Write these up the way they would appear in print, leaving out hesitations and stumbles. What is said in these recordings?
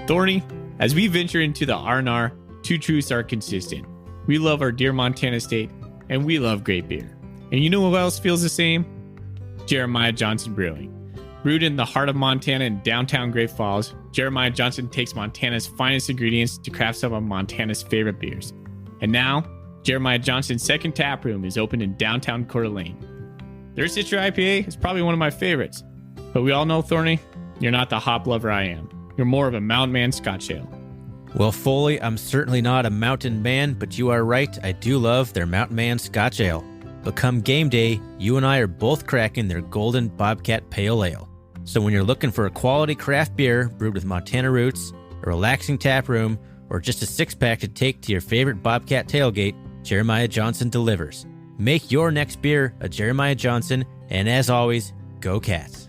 Thorny, as we venture into the R&R, two truths are consistent. We love our dear Montana state, and we love great beer. And you know who else feels the same? Jeremiah Johnson Brewing. Brewed in the heart of Montana in downtown Great Falls, Jeremiah Johnson takes Montana's finest ingredients to craft some of Montana's favorite beers. And now, Jeremiah Johnson's second tap room is open in downtown Coeur d'Alene. Their Citra IPA is probably one of my favorites. But we all know, Thorny, you're not the hop lover I am. You're more of a mountain man Scotch ale. Well, Foley, I'm certainly not a mountain man, but you are right. I do love their Mountain Man Scotch Ale. But come game day, you and I are both cracking their Golden Bobcat Pale Ale. So when you're looking for a quality craft beer brewed with Montana roots, a relaxing tap room, or just a six-pack to take to your favorite Bobcat tailgate, Jeremiah Johnson delivers. Make your next beer a Jeremiah Johnson, and as always, go Cats.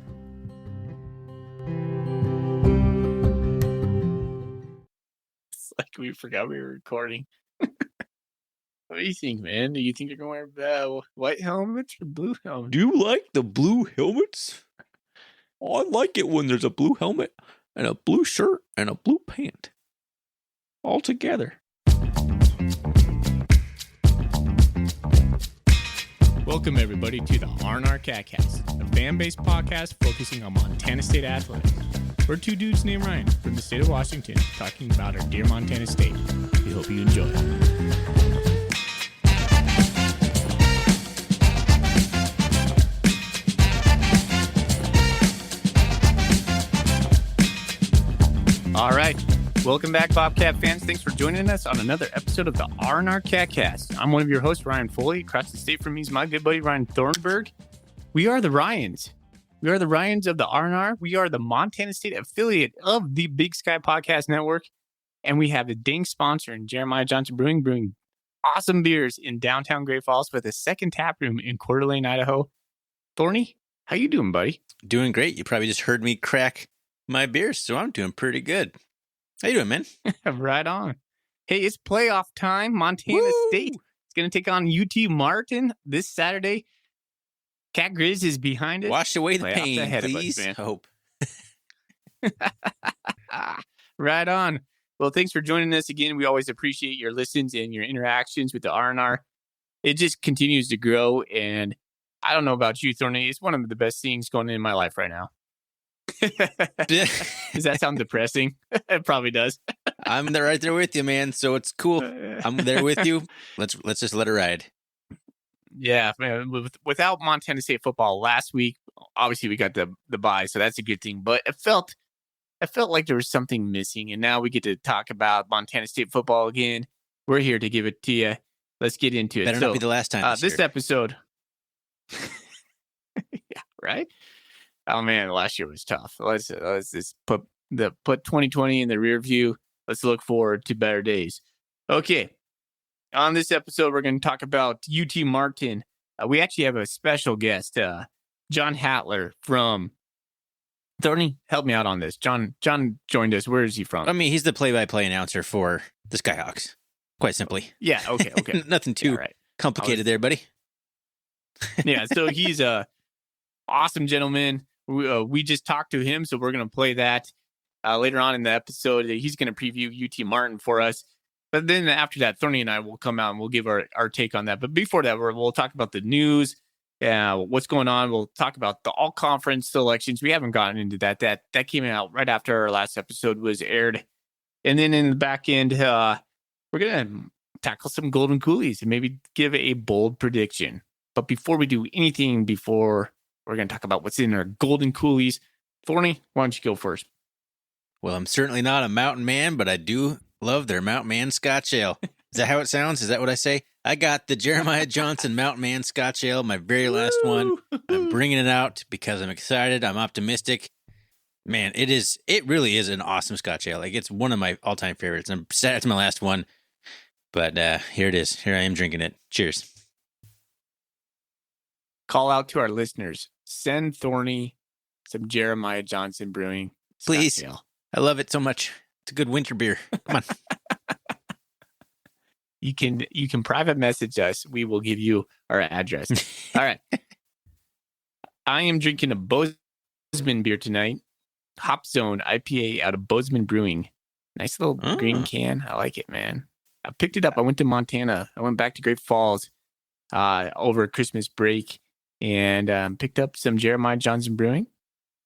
It's like we forgot we were recording. What do you think, man? Do you think you're going to wear white helmets or blue helmets? Do you like the blue helmets? I like it when there's a blue helmet and a blue shirt and a blue pant. All together. Welcome, everybody, to the R&R Catcast, a fan-based podcast focusing on Montana State athletics. We're two dudes named Ryan from the state of Washington talking about our dear Montana State. We hope you enjoy. All right. Welcome back, Bobcat fans. Thanks for joining us on another episode of the R&R Catcast. I'm one of your hosts, Ryan Foley. Across the state from me is my good buddy, Ryan Thornburg. We are the Ryans. We are the Ryans of the R&R. We are the Montana State affiliate of the Big Sky Podcast Network. And we have a dang sponsor in Jeremiah Johnson Brewing, brewing awesome beers in downtown Great Falls with a second tap room in Coeur d'Alene, Idaho. Thorny, how you doing, buddy? Doing great. You probably just heard me crack my beers, so I'm doing pretty good. How you doing, man? Right on. Hey, it's playoff time. Montana Woo! State is going to take on UT Martin this Saturday. Cat Grizz is behind it. Wash away the Playoffs pain, ahead of us, please. man. Hope. Right on. Well, thanks for joining us again. We always appreciate your listens and your interactions with the R&R. It just continues to grow, and I don't know about you, Thorny. It's one of the best things going in my life right now. Does that sound depressing? It probably does. I'm there right there with you, man. So it's cool. I'm there with you. Let's just let it ride. Yeah, man. Without Montana State football last week, obviously we got the bye, so that's a good thing. But it felt like there was something missing, and now we get to talk about Montana State football again. We're here to give it to you. Let's get into it. Better not be the last time. This episode. Yeah, right. Oh man, last year was tough. Let's just put 2020 in the rear view. Let's look forward to better days. Okay. On this episode, we're going to talk about UT Martin. We actually have a special guest, John Hatler from Thorny. Help me out on this. John joined us. Where is he from? I mean, he's the play-by-play announcer for the Skyhawks. Quite simply. Yeah. Okay. Nothing too complicated there, buddy. Yeah. So he's a awesome gentleman. We just talked to him, so we're going to play that later on in the episode. He's going to preview UT Martin for us. But then after that, Thorny and I will come out and we'll give our take on that. But before that, we'll talk about the news, what's going on. We'll talk about the all-conference selections. We haven't gotten into that. That came out right after our last episode was aired. And then in the back end, we're going to tackle some Golden Coolies and maybe give a bold prediction. But before we do anything, we're going to talk about what's in our Golden Coolies. Thorny, why don't you go first? Well, I'm certainly not a mountain man, but I do love their Mountain Man Scotch Ale. Is that how it sounds? Is that what I say? I got the Jeremiah Johnson Mountain Man Scotch Ale, my very last one. I'm bringing it out because I'm excited. I'm optimistic. Man, it really is an awesome Scotch Ale. Like, it's one of my all-time favorites. I'm sad it's my last one, but here it is. Here I am drinking it. Cheers. Call out to our listeners. Send Thorny some Jeremiah Johnson Brewing Scotch Please. Ale. I love it so much. It's a good winter beer. Come on. You can private message us. We will give you our address. All right. I am drinking a Bozeman beer tonight. Hop Zone IPA out of Bozeman Brewing. Nice little green can. I like it, man. I picked it up. I went to Montana. I went back to Great Falls over Christmas break and picked up some Jeremiah Johnson Brewing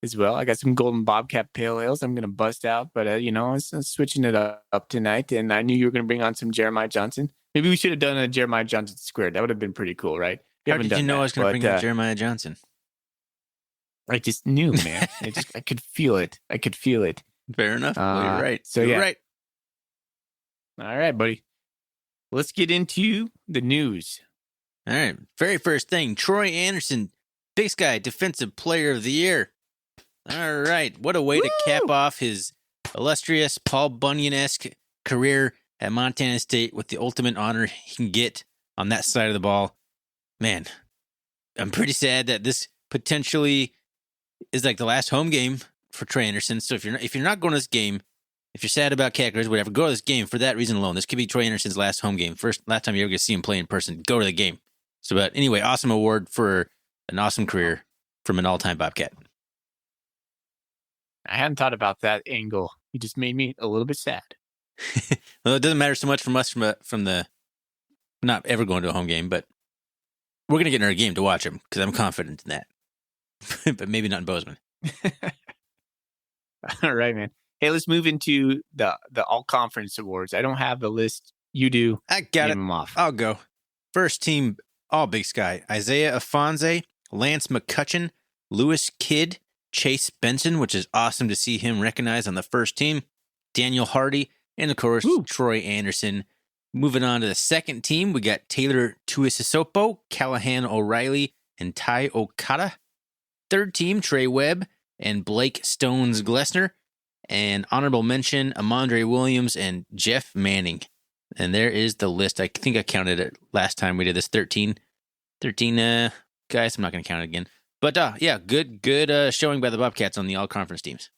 as well. I got some Golden Bobcat Pale Ales I'm going to bust out, but, I was switching it up tonight, and I knew you were going to bring on some Jeremiah Johnson. Maybe we should have done a Jeremiah Johnson Squared. That would have been pretty cool, right? How did you know I was going to bring up Jeremiah Johnson? I just knew, man. I could feel it. Fair enough. Well, you're right. So you're right. All right, buddy. Let's get into the news. All right. Very first thing, Troy Anderson, Big Sky Defensive Player of the Year. All right. What a way to cap off his illustrious Paul Bunyan-esque career at Montana State with the ultimate honor he can get on that side of the ball. Man, I'm pretty sad that this potentially is like the last home game for Troy Anderson. So if you're not going to this game, if you're sad about Cacklers, whatever, go to this game for that reason alone. This could be Troy Anderson's last home game. Last time you're ever going to see him play in person. Go to the game. So, but anyway, awesome award for an awesome career from an all-time Bobcat. I hadn't thought about that angle. You just made me a little bit sad. Well, it doesn't matter so much from us from the not ever going to a home game, but we're going to get in our game to watch him because I'm confident in that. But maybe not in Bozeman. All right, man. Hey, let's move into the all-conference awards. I don't have the list. You do. I got it. Name them off. I'll go. First team, all Big Sky. Isaiah Afonse, Lance McCutcheon, Lewis Kidd, Chase Benson, which is awesome to see him recognized on the first team, Daniel Hardy, and of course, Troy Anderson. Moving on to the second team, we got Taylor Tuisasopo, Callahan O'Reilly, and Ty Okada. Third team, Trey Webb and Blake Stones-Glessner. And honorable mention, Amandre Williams and Jeff Manning. And there is the list. I think I counted it last time we did this. 13 guys. I'm not going to count it again. But yeah, good showing by the Bobcats on the all-conference teams.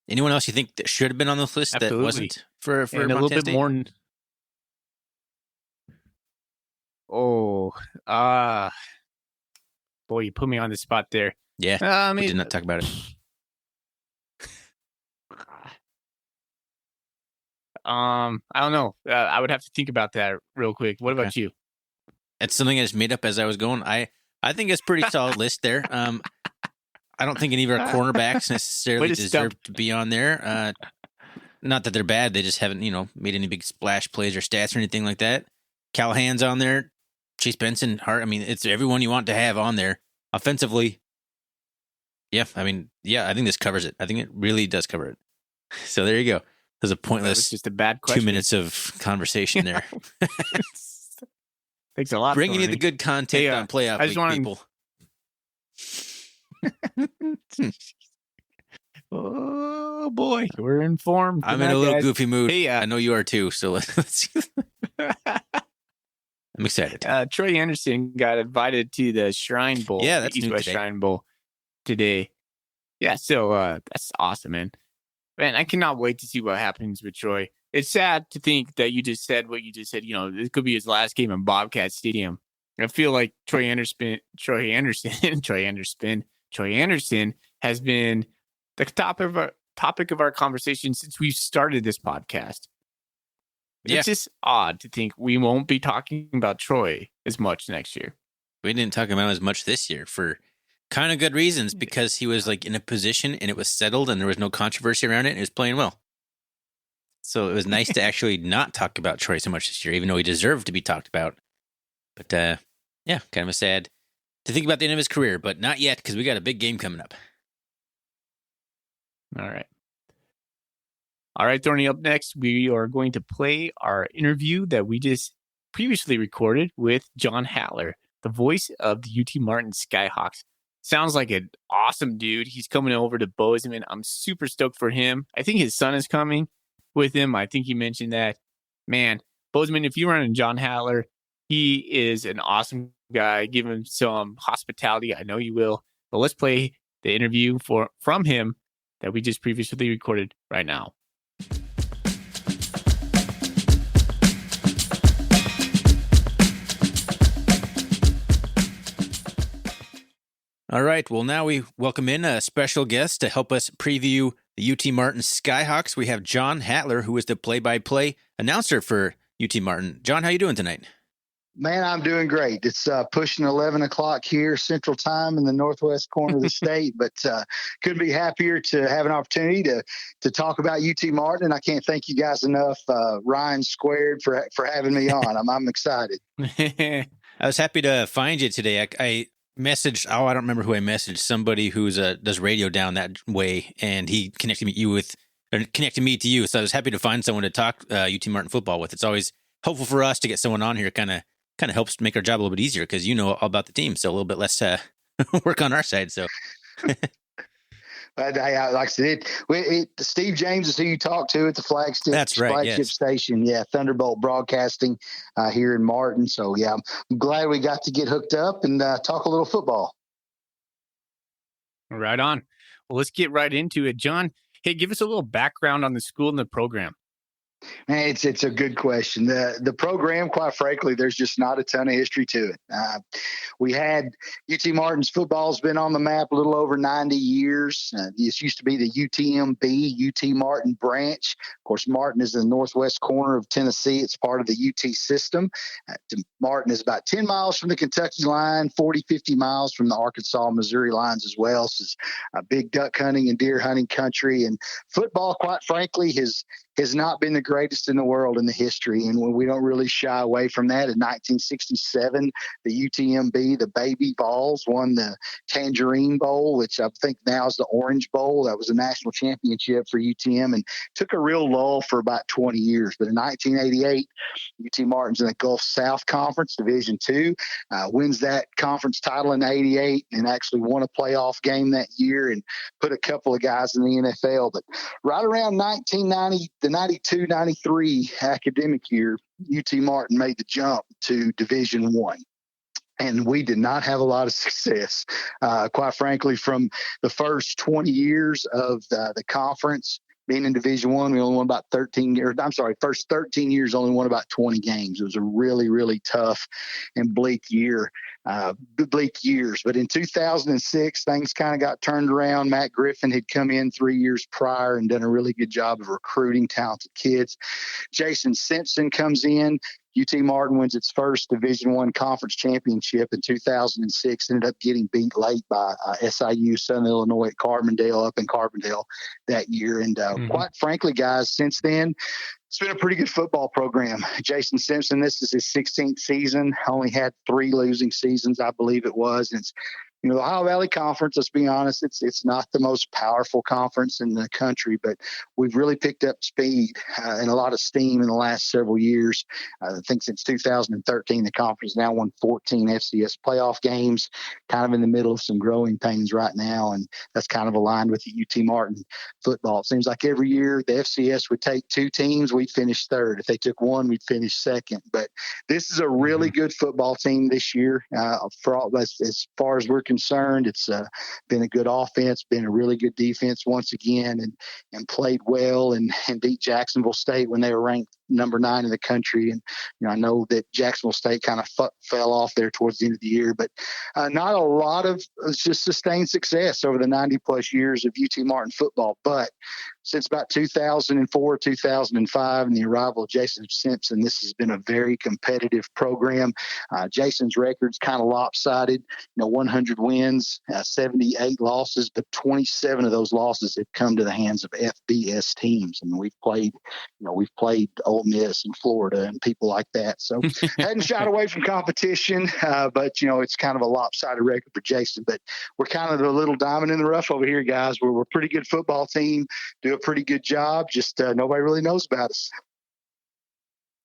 Anyone else you think that should have been on this list Absolutely. that wasn't for and Montana a little bit State? more? Boy, you put me on the spot there. Yeah, we did not talk about it. I don't know. I would have to think about that real quick. What about you? It's something I just made up as I was going. I think it's a pretty solid list there. I don't think any of our cornerbacks necessarily deserve to be on there. Not that they're bad. They just haven't, made any big splash plays or stats or anything like that. Callahan's on there. Chase Benson, Hart. I mean, it's everyone you want to have on there. Offensively, I think this covers it. I think it really does cover it. So there you go. There's a pointless just a bad question. 2 minutes of conversation there. Thanks a lot. Bringing you the good content on playoff week, people. Oh boy, we're informed. I'm in a little goofy mood. Hey, I know you are too. So let's. I'm excited. Troy Anderson got invited to the Shrine Bowl. Yeah, that's East new West today. Shrine Bowl today. Yeah, so that's awesome, man. Man, I cannot wait to see what happens with Troy. It's sad to think that you just said what you just said. This could be his last game in Bobcat Stadium. I feel like Troy Anderson has been the topic of our conversation since we started this podcast. Yeah. It's just odd to think we won't be talking about Troy as much next year. We didn't talk about him as much this year for kind of good reasons, because he was like in a position and it was settled and there was no controversy around it and he was playing well. So it was nice to actually not talk about Troy so much this year, even though he deserved to be talked about. But kind of a sad to think about the end of his career, but not yet, because we got a big game coming up. All right, Thorny, up next, we are going to play our interview that we just previously recorded with John Hatler, the voice of the UT Martin Skyhawks. Sounds like an awesome dude. He's coming over to Bozeman. I'm super stoked for him. I think his son is coming with him. I think he mentioned that. Man, Bozeman, if you run into John Hatler, he is an awesome guy. Give him some hospitality. I know you will. But let's play the interview from him that we just previously recorded right now. All right. Well, now we welcome in a special guest to help us preview the UT Martin Skyhawks, we have John Hatler, who is the play-by-play announcer for UT Martin. John, how you doing tonight? Man, I'm doing great. It's pushing 11 o'clock here Central Time in the northwest corner of the state, but couldn't be happier to have an opportunity to talk about UT Martin. And I can't thank you guys enough, Ryan Squared, for having me on. I'm excited. I was happy to find you today. I messaged, I don't remember who I messaged, somebody who's does radio down that way, and he connected me to you. So I was happy to find someone to talk UT Martin football with. It's always hopeful for us to get someone on here, kind of helps make our job a little bit easier because you know all about the team, so a little bit less work on our side. So, but like I said, Steve James is who you talk to at the flagship station. Yeah, Thunderbolt Broadcasting here in Martin. So yeah, I'm glad we got to get hooked up and talk a little football. Right on. Well, let's get right into it, John. Hey, give us a little background on the school and the program. Man, it's a good question. The program, quite frankly, there's just not a ton of history to it. We had UT Martin's football's been on the map a little over 90 years. This used to be the UTMB, UT Martin branch. Of course, Martin is in the northwest corner of Tennessee. It's part of the UT system. Martin is about 10 miles from the Kentucky line, 40, 50 miles from the Arkansas, Missouri lines as well. So it's a big duck hunting and deer hunting country. And football, quite frankly, has not been the greatest in the world in the history. And we don't really shy away from that. In 1967, the UTMB, the Baby Vols, won the Tangerine Bowl, which I think now is the Orange Bowl. That was a national championship for UTM and took a real lull for about 20 years. But in 1988, UT Martin's in the Gulf South Conference, Division II, wins that conference title in 88 and actually won a playoff game that year and put a couple of guys in the NFL. But right around 1990, the 92-93 academic year, UT Martin made the jump to Division I. And we did not have a lot of success. Quite frankly, from the first 20 years of the conference, being in Division I, we only won about 13 years. I'm sorry, first 13 years, only won about 20 games. It was a really, really tough and bleak years. But in 2006, things kind of got turned around. Matt Griffin had come in 3 years prior and done a really good job of recruiting talented kids. Jason Simpson comes in. UT Martin wins its first Division I conference championship in 2006, ended up getting beat late by SIU, Southern Illinois at Carbondale, up in Carbondale that year. And quite frankly, guys, since then, it's been a pretty good football program. Jason Simpson, this is his 16th season, only had 3 losing seasons, I believe it was. And it's, the Ohio Valley Conference, let's be honest, it's not the most powerful conference in the country, but we've really picked up speed and a lot of steam in the last several years. I think since 2013, the conference now won 14 FCS playoff games, kind of in the middle of some growing pains right now, and that's kind of aligned with the UT Martin football. It seems like every year the FCS would take 2 teams, we'd finish third. If they took 1, we'd finish second. But this is a really good football team this year. As far as we're concerned, it's been a good offense, been a really good defense once again, and played well and beat Jacksonville State when they were ranked number 9 in the country. And I know that Jacksonville State kind of fell off there towards the end of the year, but not a lot of just sustained success over the 90 plus years of UT Martin football. But since about 2004, 2005, and the arrival of Jason Simpson, this has been a very competitive program. Jason's record's kind of lopsided, 100 wins, 78 losses, but 27 of those losses have come to the hands of FBS teams. I mean, we've played Ole Miss and Florida and people like that. So hadn't shied away from competition, but it's kind of a lopsided record for Jason. But we're kind of the little diamond in the rough over here, guys. We're a pretty good football team, do a pretty good job. Just nobody really knows about us.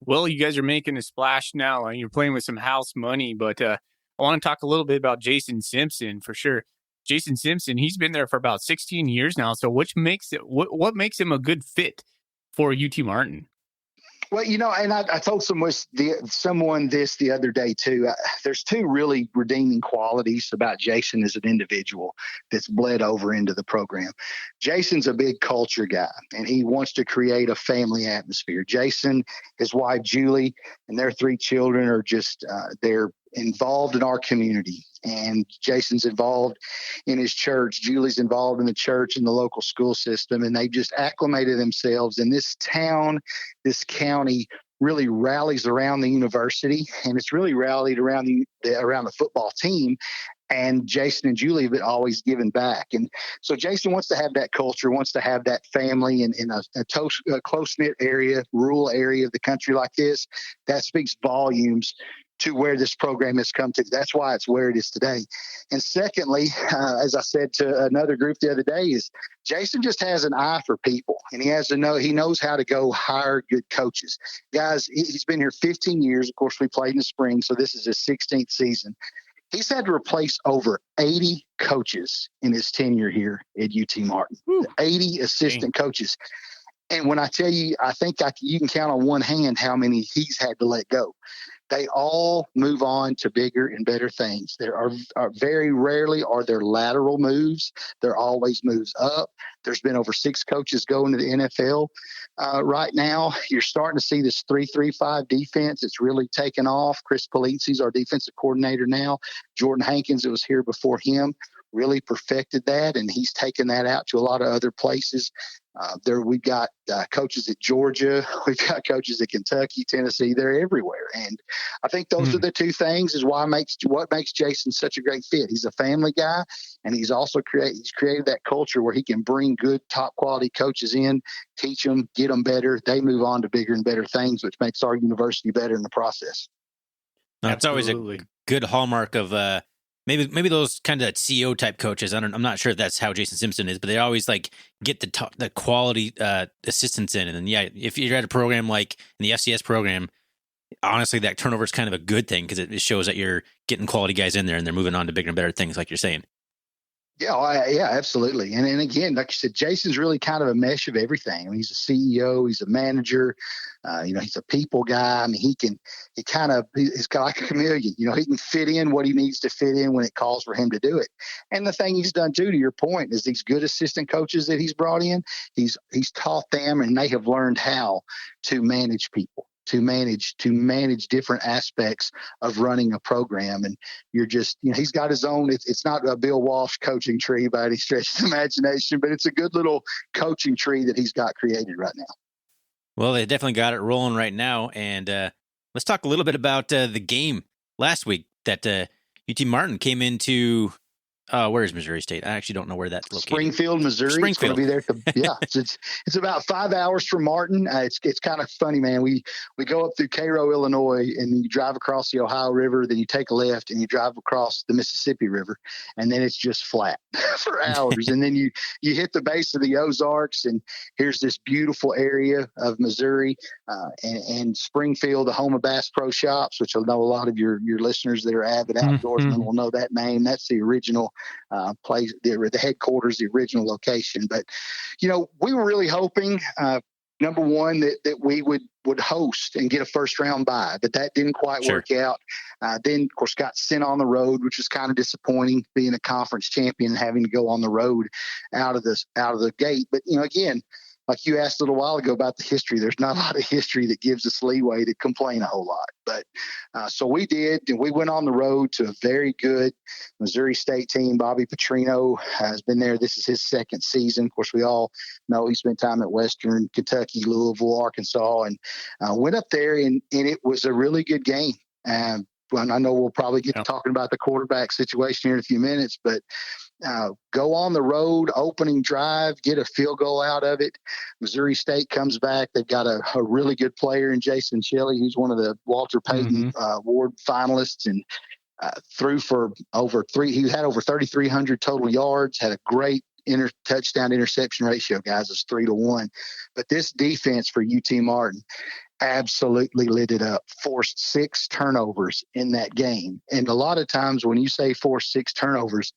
Well, you guys are making a splash now, and you're playing with some house money. But I want to talk a little bit about Jason Simpson for sure. Jason Simpson, he's been there for about 16 years now. So what makes him a good fit for UT Martin? Well, and I told someone this the other day too. There's 2 really redeeming qualities about Jason as an individual that's bled over into the program. Jason's a big culture guy, and he wants to create a family atmosphere. Jason, his wife Julie, and their 3 children are just they're involved in our community. And Jason's involved in his church. Julie's involved in the church and the local school system. And they've just acclimated themselves. And this town, this county really rallies around the university, and it's really rallied around the football team. And Jason and Julie have always given back. And so Jason wants to have that culture, wants to have that family in a close-knit area, rural area of the country like this. That speaks volumes to where this program has come to. That's why it's where it is today. And secondly, as I said to another group the other day, is Jason just has an eye for people, and he knows how to go hire good coaches. Guys, he's been here 15 years. Of course, we played in the spring, so this is his 16th season. He's had to replace over 80 coaches in his tenure here at UT Martin. Woo. 80 assistant coaches. And when I tell you, I think you can count on one hand how many he's had to let go. They all move on to bigger and better things. There are very rarely are there lateral moves. There are always moves up. There's been over 6 coaches going to the NFL right now. You're starting to see this 3-3-5 defense. It's really taken off. Chris Polizzi's our defensive coordinator now. Jordan Hankins, that was here before him, really perfected that, and he's taken that out to a lot of other places. We've got coaches at Georgia. We've got coaches at Kentucky, Tennessee. They're everywhere. And I think those are the two things is what makes Jason such a great fit. He's a family guy, and he's also created that culture where he can bring good, top-quality coaches in, teach them, get them better. They move on to bigger and better things, which makes our university better in the process. That's always a good hallmark of maybe those kind of CEO type coaches. I'm not sure if that's how Jason Simpson is, but they always like get the quality assistants in. And then, yeah, if you're at a program like in the FCS program, honestly, that turnover is kind of a good thing because it shows that you're getting quality guys in there and they're moving on to bigger and better things, like you're saying. Yeah, absolutely. And again, like you said, Jason's really kind of a mesh of everything. I mean, he's a CEO, he's a manager, he's a people guy. I mean, he's kind of like a chameleon. He can fit in what he needs to fit in when it calls for him to do it. And the thing he's done too, to your point, is these good assistant coaches that he's brought in, he's taught them, and they have learned how to manage people. To manage different aspects of running a program. And you're just, he's got his own, it's not a Bill Walsh coaching tree by any stretch of the imagination, but it's a good little coaching tree that he's got created right now. Well, they definitely got it rolling right now. And let's talk a little bit about the game last week that UT Martin came into. Where is Missouri State? I actually don't know where that's located. Springfield, Missouri. Springfield. It's going to be there. It's about 5 hours from Martin. It's kind of funny, man. We go up through Cairo, Illinois, and you drive across the Ohio River. Then you take a left and you drive across the Mississippi River, and then it's just flat for hours. And then you hit the base of the Ozarks, and here's this beautiful area of Missouri and Springfield, the home of Bass Pro Shops, which I know a lot of your listeners that are avid outdoorsmen will know that name. That's the original place, the headquarters, the original location. But we were really hoping number one that we would host and get a first round bye, but that didn't quite work out. Then of course got sent on the road, which was kind of disappointing, being a conference champion and having to go on the road out of the gate. But again, like you asked a little while ago about the history, there's not a lot of history that gives us leeway to complain a whole lot. But so we did, and we went on the road to a very good Missouri State team. Bobby Petrino has been there. This is his second season. Of course, we all know he spent time at Western Kentucky, Louisville, Arkansas, and went up there, and it was a really good game. Well, I know we'll probably get to talking about the quarterback situation here in a few minutes, but go on the road, opening drive, get a field goal out of it. Missouri State comes back. They've got a really good player in Jason Shelley, who's one of the Walter Payton Award finalists, and threw for he had over 3,300 total yards, had a great touchdown interception ratio, guys. It's 3-1. But this defense for UT Martin absolutely lit it up, forced 6 turnovers in that game. And a lot of times when you say forced 6 turnovers,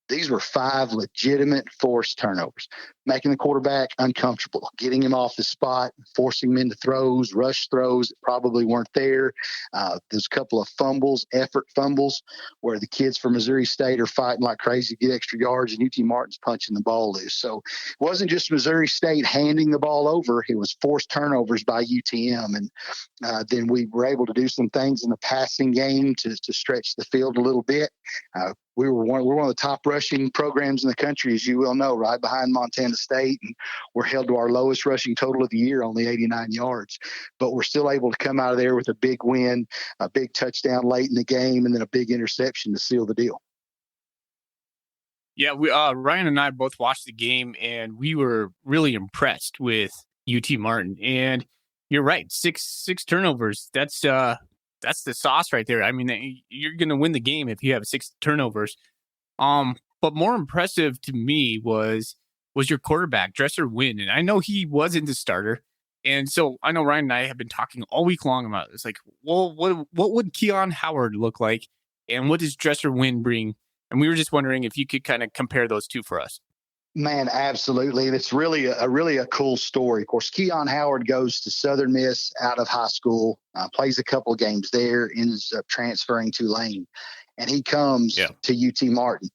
These were 5 legitimate forced turnovers, making the quarterback uncomfortable, getting him off the spot, forcing him into throws, rush throws that probably weren't there. There's a couple of fumbles, effort fumbles, where the kids from Missouri State are fighting like crazy to get extra yards, and UT Martin's punching the ball loose. So it wasn't just Missouri State handing the ball over. It was forced turnovers by UTM. And then we were able to do some things in the passing game to stretch the field a little bit. We're one of the top rushing programs in the country, as you well know, right behind Montana State. And we're held to our lowest rushing total of the year, only 89 yards. But we're still able to come out of there with a big win, a big touchdown late in the game, and then a big interception to seal the deal. Yeah, Ryan and I both watched the game, and we were really impressed with UT Martin. And you're right, six turnovers. That's the sauce right there. I mean, you're going to win the game if you have 6 turnovers. But more impressive to me was your quarterback, Dresser Wynn. And I know he wasn't the starter. And so I know Ryan and I have been talking all week long about it. It's like, well, what would Keon Howard look like? And what does Dresser Wynn bring? And we were just wondering if you could kind of compare those two for us. Man, absolutely. And it's really a cool story. Of course, Keon Howard goes to Southern Miss out of high school, plays a couple of games there, ends up transferring to Tulane. And he comes to UT Martin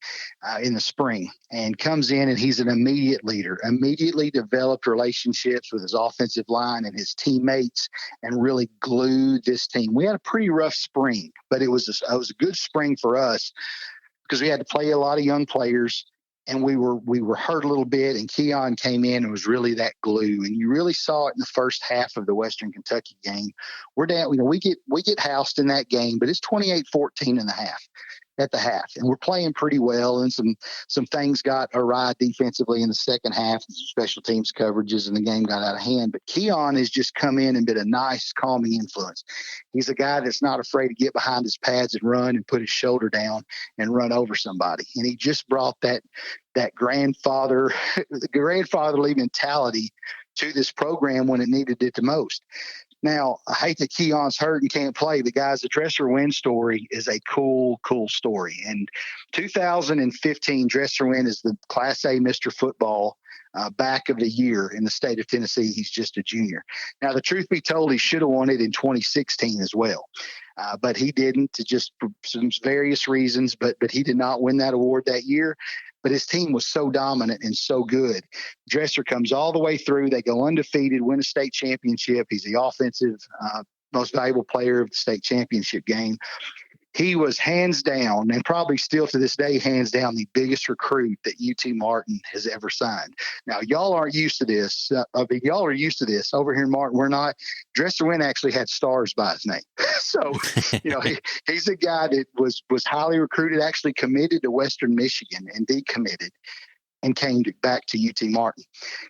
in the spring and comes in, and he's an immediate leader, immediately developed relationships with his offensive line and his teammates, and really glued this team. We had a pretty rough spring, but it was a good spring for us because we had to play a lot of young players. And we were hurt a little bit, and Keon came in and was really that glue. And you really saw it in the first half of the Western Kentucky game. We're down, we get housed in that game, but it's 28-14 at the half, and we're playing pretty well. And some things got awry defensively in the second half, special teams coverages, and the game got out of hand. But Keon has just come in and been a nice, calming influence. He's a guy that's not afraid to get behind his pads and run and put his shoulder down and run over somebody. And he just brought that grandfatherly mentality to this program when it needed it the most. Now, I hate that Keon's hurt and can't play, but guys, the Dresser Wynn story is a cool story. And 2015, Dresser Wynn is the Class A Mr. Football back of the year in the state of Tennessee. He's just a junior. Now, the truth be told, he should have won it in 2016 as well. But he didn't, just for some various reasons, but he did not win that award that year. But his team was so dominant and so good. Dresser comes all the way through. They go undefeated, win a state championship. He's the offensive most valuable player of the state championship game. He was hands down, and probably still to this day, hands down, the biggest recruit that UT Martin has ever signed. Now, y'all aren't used to this. Y'all are used to this. Over here in Martin, we're not. Dresser Wynn actually had stars by his name. So, he's a guy that was highly recruited, actually committed to Western Michigan and decommitted and came back to UT Martin.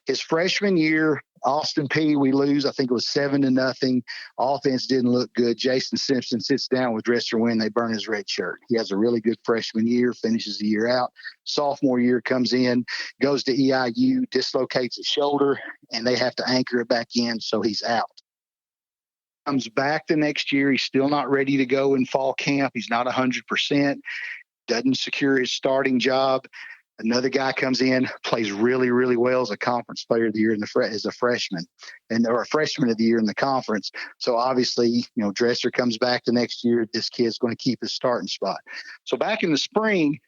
His freshman year, Austin Peay, we lose. I think it was 7-0. Offense didn't look good. Jason Simpson sits down with Dresser Wynn. They burn his red shirt. He has a really good freshman year, finishes the year out. Sophomore year comes in, goes to EIU, dislocates his shoulder, and they have to anchor it back in, so he's out. Comes back the next year. He's still not ready to go in fall camp. He's not 100%. Doesn't secure his starting job. Another guy comes in, plays really, really well as a conference player of the year as a freshman, or a freshman of the year in the conference. So obviously, Dresser comes back the next year. This kid's going to keep his starting spot. So back in the spring,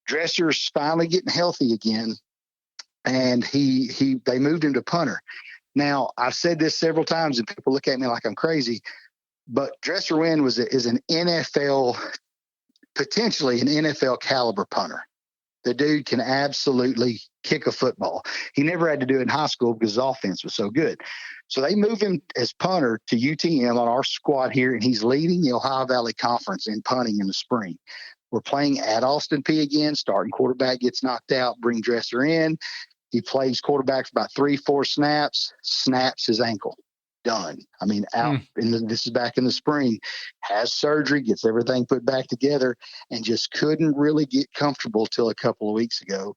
Dresser's finally getting healthy again, and they moved him to punter. Now, I've said this several times, and people look at me like I'm crazy, but Dresser Wynn is an potentially an NFL caliber punter. The dude can absolutely kick a football. He never had to do it in high school because his offense was so good. So they move him as punter to UTM on our squad here, and he's leading the Ohio Valley Conference in punting in the spring. We're playing at Austin Peay again. Starting quarterback gets knocked out, bring Dresser in. He plays quarterback for about 3-4 snaps, snaps his ankle. Done. I mean, out. This is back in the spring. Has surgery, gets everything put back together, and just couldn't really get comfortable till a couple of weeks ago.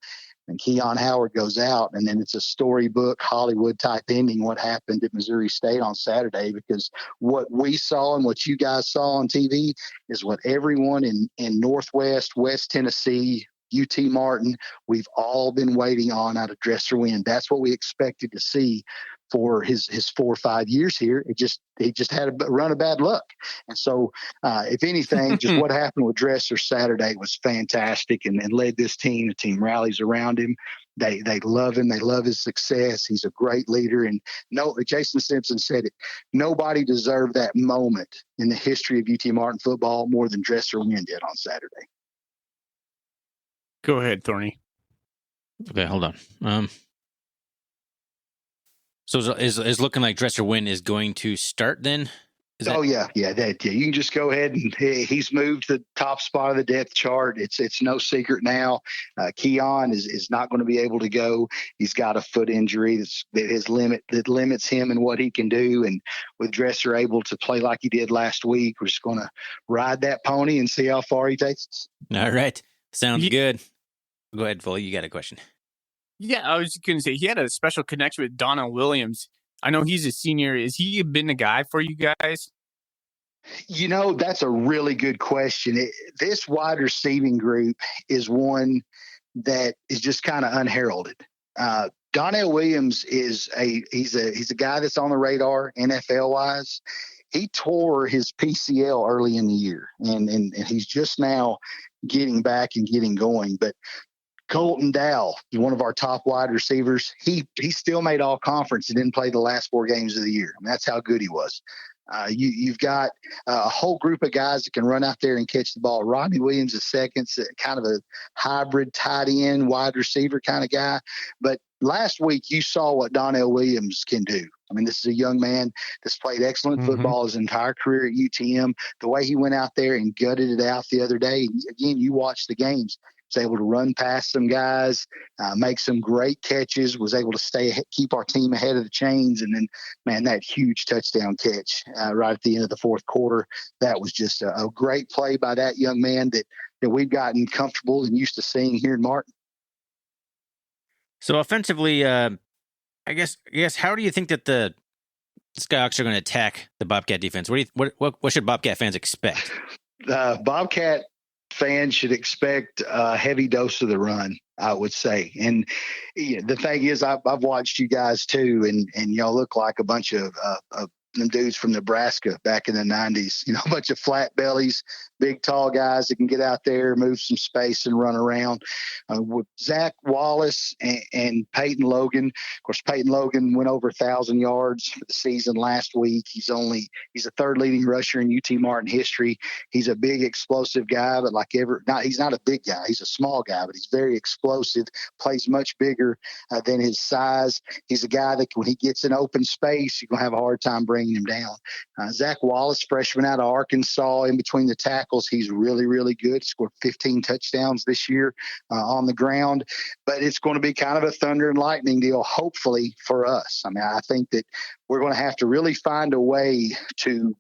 And Keon Howard goes out, and then it's a storybook, Hollywood-type ending, what happened at Missouri State on Saturday, because what we saw and what you guys saw on TV is what everyone in Northwest, West Tennessee, UT Martin, we've all been waiting on out of Dresser Wynn. That's what we expected to see for his 4 or 5 years here. He just had a run of bad luck. And so, if anything, just what happened with Dresser Saturday was fantastic and led this team. The team rallies around him. They love him. They love his success. He's a great leader. And Jason Simpson said it. Nobody deserved that moment in the history of UT Martin football more than Dresser Wynn did on Saturday. Go ahead, Thorny. Okay, hold on. So is looking like Dresser Wynn is going to start then? Yeah. You can just go ahead and he's moved to the top spot of the depth chart. It's no secret now. Keon is not going to be able to go. He's got a foot injury that limits him and what he can do. And with Dresser able to play like he did last week, we're just going to ride that pony and see how far he takes us. All right, sounds good. Go ahead, Foley. You got a question? Yeah, I was going to say he had a special connection with Donnell Williams. I know he's a senior. Has he been the guy for you guys? That's a really good question. This wide receiving group is one that is just kind of unheralded. Donnell Williams he's a guy that's on the radar NFL wise. He tore his PCL early in the year, and he's just now getting back and getting going. But Colton Dow, one of our top wide receivers, he still made all conference and didn't play the last 4 games of the year. I mean, that's how good he was. You've got a whole group of guys that can run out there and catch the ball. Rodney Williams is second, kind of a hybrid tight end wide receiver kind of guy. But last week you saw what Donnell Williams can do. I mean, this is a young man that's played excellent football his entire career at UTM. The way he went out there and gutted it out the other day, again, you watched the games. Was able to run past some guys, make some great catches, was able to keep our team ahead of the chains. And then, man, that huge touchdown catch right at the end of the fourth quarter, that was just a great play by that young man that we've gotten comfortable and used to seeing here in Martin. So offensively, I guess, how do you think that the Skyhawks are going to attack the Bobcat defense? What should Bobcat fans expect? Bobcat fans should expect a heavy dose of the run, I would say. And the thing is, I've watched you guys too, and y'all look like a bunch of them dudes from Nebraska back in the 90s. A bunch of flat bellies, big, tall guys that can get out there, move some space and run around. With Zach Wallace and Peyton Logan. Of course, Peyton Logan went over 1,000 yards for the season last week. He's a third leading rusher in UT Martin history. He's a big, explosive guy, but he's not a big guy. He's a small guy, but he's very explosive, plays much bigger than his size. He's a guy that when he gets in open space, you're going to have a hard time bringing him down. Zach Wallace, freshman out of Arkansas, in between the tackles, he's really, really good. Scored 15 touchdowns this year on the ground. But it's going to be kind of a thunder and lightning deal, hopefully, for us. I mean, I think that we're going to have to really find a way to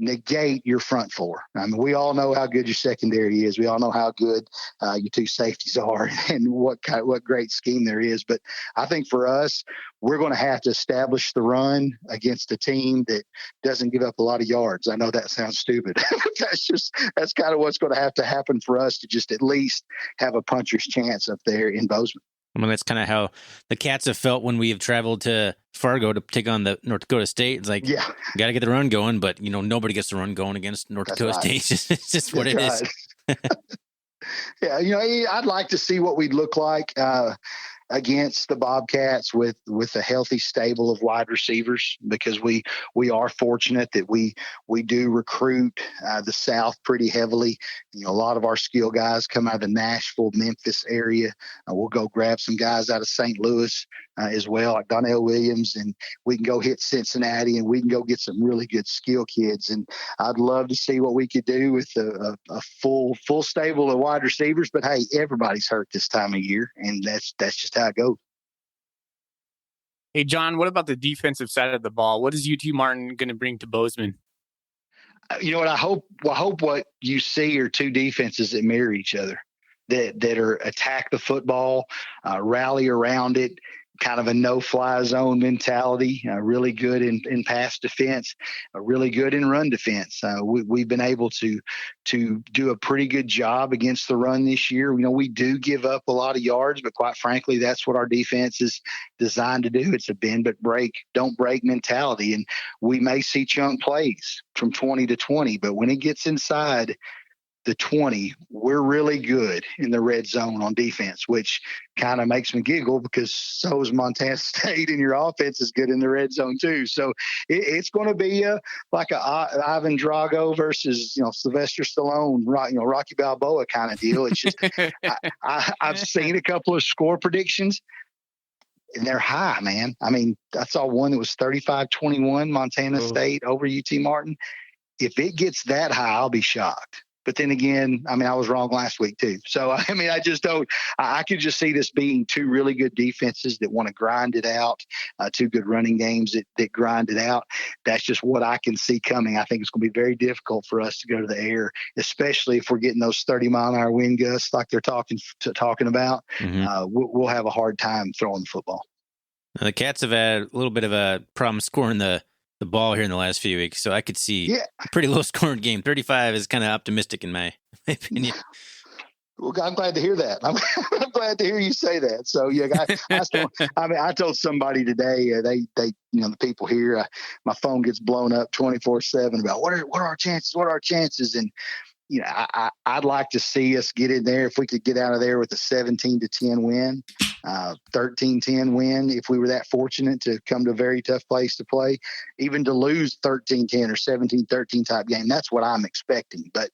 negate your front four. I mean, we all know how good your secondary is. We all know how good your 2 safeties are and what great scheme there is. But I think for us, we're going to have to establish the run against a team that doesn't give up a lot of yards. I know that sounds stupid. That's kind of what's going to have to happen for us to just at least have a puncher's chance up there in Bozeman. I mean, that's kind of how the Cats have felt when we have traveled to Fargo to take on the North Dakota State. It's like, got to get the run going, but, nobody gets the run going against North Dakota State. It's just what it is. Yeah, I'd like to see what we'd look like against the Bobcats with a healthy stable of wide receivers, because we are fortunate that we do recruit the South pretty heavily. A lot of our skill guys come out of the Nashville, Memphis area. We'll go grab some guys out of St. Louis as well, like Donnell Williams, and we can go hit Cincinnati, and we can go get some really good skill kids. And I'd love to see what we could do with a full stable of wide receivers. But hey, everybody's hurt this time of year, and that's just how it goes. Hey, John, what about the defensive side of the ball? What is UT Martin going to bring to Bozeman? You know what? I hope what you see are 2 defenses that mirror each other, that are attack the football, rally around it, kind of a no-fly zone mentality, really good in pass defense, really good in run defense. We've been able to do a pretty good job against the run this year. We do give up a lot of yards, but quite frankly, that's what our defense is designed to do. It's a bend but break, don't break mentality. And we may see chunk plays from 20 to 20, but when it gets inside the 20, we're really good in the red zone on defense, which kind of makes me giggle because so is Montana State, and your offense is good in the red zone too. So it's going to be like a Ivan Drago versus Sylvester Stallone, Rocky Balboa kind of deal. It's just I've seen a couple of score predictions, and they're high, man. I mean, I saw one that was 35-21 Montana State over UT Martin. If it gets that high, I'll be shocked. But then again, I mean, I was wrong last week too. So, I mean, I just don't – I could just see this being two really good defenses that want to grind it out, two good running games that grind it out. That's just what I can see coming. I think it's going to be very difficult for us to go to the air, especially if we're getting those 30-mile-an-hour wind gusts like they're talking about. Mm-hmm. We'll have a hard time throwing the football. The Cats have had a little bit of a problem scoring the ball here in the last few weeks, so I could see a pretty low scoring game. 35 is kind of optimistic in my opinion. Well, I'm glad to hear that. I'm glad to hear you say that. So yeah, I told somebody today, they the people here, my phone gets blown up 24/7 about what are our chances? What are our chances? And I'd like to see us get in there. If we could get out of there with a 17-10 win, 13-10 win, if we were that fortunate to come to a very tough place to play, even to lose 13-10 or 17-13 type game, that's what I'm expecting. But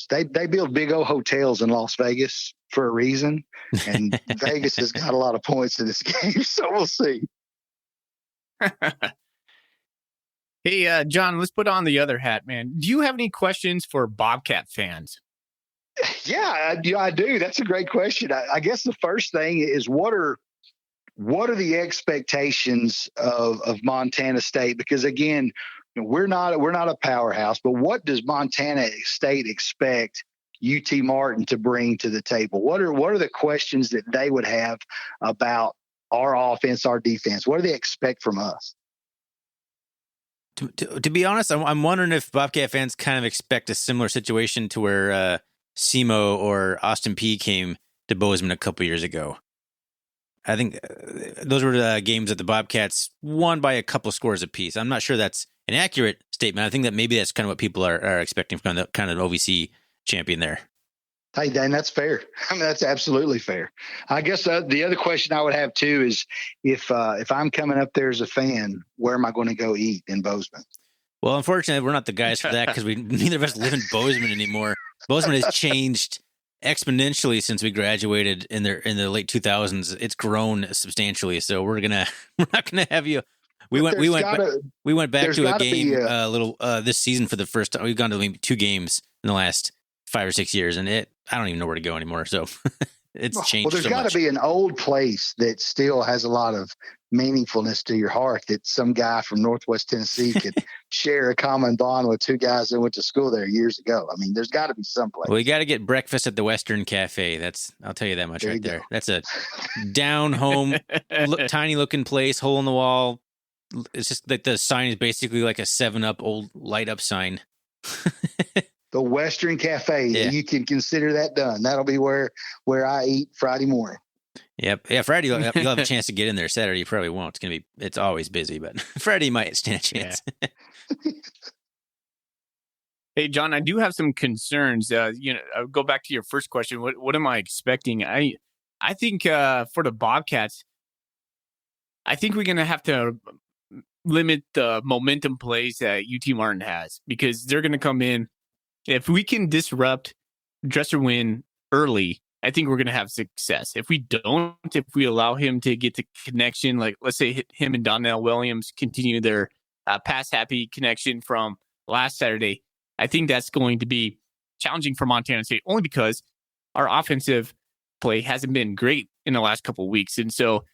they build big old hotels in Las Vegas for a reason, and Vegas has got a lot of points in this game, so we'll see. Hey, John, let's put on the other hat, man. Do you have any questions for Bobcat fans? Yeah, I do. That's a great question. I guess the first thing is what are the expectations of Montana State? Because again, we're not a powerhouse, but what does Montana State expect UT Martin to bring to the table? What are the questions that they would have about our offense, our defense? What do they expect from us? To be honest, I'm wondering if Bobcat fans kind of expect a similar situation to where SEMO or Austin Peay came to Bozeman a couple years ago. I think those were the games that the Bobcats won by a couple scores apiece. I'm not sure that's an accurate statement. I think that maybe that's kind of what people are expecting from the kind of OVC champion there. Hey, Dan, that's fair. I mean, that's absolutely fair. I guess the other question I would have too is if I'm coming up there as a fan, where am I going to go eat in Bozeman? Well, unfortunately, we're not the guys for that because neither of us live in Bozeman anymore. Bozeman has changed exponentially since we graduated in the late 2000s. It's grown substantially, so we're not gonna have you. We went back to a game this season for the first time. We've gone to maybe 2 games in the last 5 or 6 years, and I don't even know where to go anymore. So it's changed. Well, there's got to be an old place that still has a lot of meaningfulness to your heart that some guy from Northwest Tennessee could share a common bond with 2 guys that went to school there years ago. I mean, there's got to be some place. Well, you got to get breakfast at the Western Cafe. I'll tell you that much right there. That's a down home, tiny looking place, hole in the wall. It's just like the sign is basically like a 7-Up old light up sign. The Western Cafe. Yeah. You can consider that done. That'll be where I eat Friday morning. Yep. Yeah, Friday you'll have a chance to get in there. Saturday you probably won't. It's always busy, but Friday you might stand a chance. Yeah. Hey, John, I do have some concerns. I'll go back to your first question. What am I expecting? I think for the Bobcats, I think we're going to have to limit the momentum plays that UT Martin has because they're going to come in. If we can disrupt Dresser Wynn early, I think we're going to have success. If we don't, if we allow him to get the connection, like let's say him and Donnell Williams continue their pass-happy connection from last Saturday, I think that's going to be challenging for Montana State only because our offensive play hasn't been great in the last couple of weeks. And so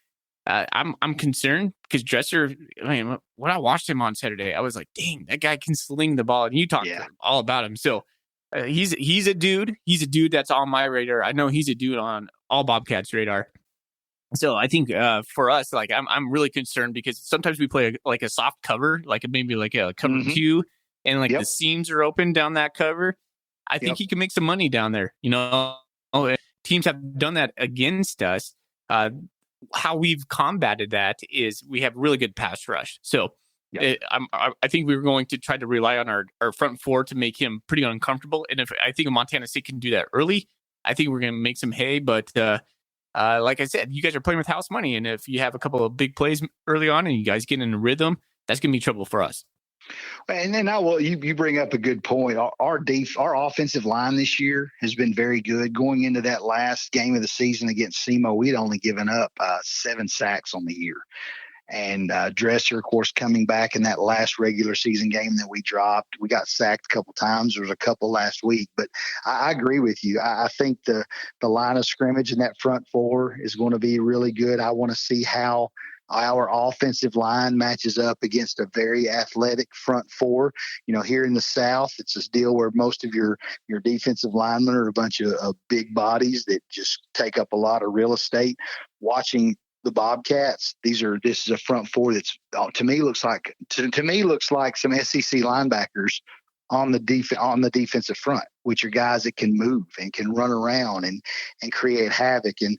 I'm concerned because Dresser, when I watched him on Saturday, I was like, dang, that guy can sling the ball. And you talked all about him. So he's a dude. He's a dude that's on my radar. I know he's a dude on all Bobcats' radar. So I think for us, like I'm really concerned because sometimes we play a soft cover, maybe like a cover two, and like the seams are open down that cover. I think he can make some money down there. Teams have done that against us. How we've combated that is we have really good pass rush. So I think we were going to try to rely on our front four to make him pretty uncomfortable. And if I think Montana State can do that early, I think we're going to make some hay. But like I said, you guys are playing with house money. And if you have a couple of big plays early on and you guys get in a rhythm, that's going to be trouble for us. And then you bring up a good point. Our offensive line this year has been very good. Going into that last game of the season against SEMO, we'd only given up 7 sacks on the year. And Dresser, of course, coming back in that last regular season game that we dropped, we got sacked a couple times. There was a couple last week, but I agree with you. I think the line of scrimmage in that front four is going to be really good. I want to see how our offensive line matches up against a very athletic front four. Here in the South, it's this deal where most of your defensive linemen are a bunch of big bodies that just take up a lot of real estate. Watching the Bobcats, this is a front four that's to me looks like some SEC linebackers on the defensive front, which are guys that can move and can run around and create havoc. And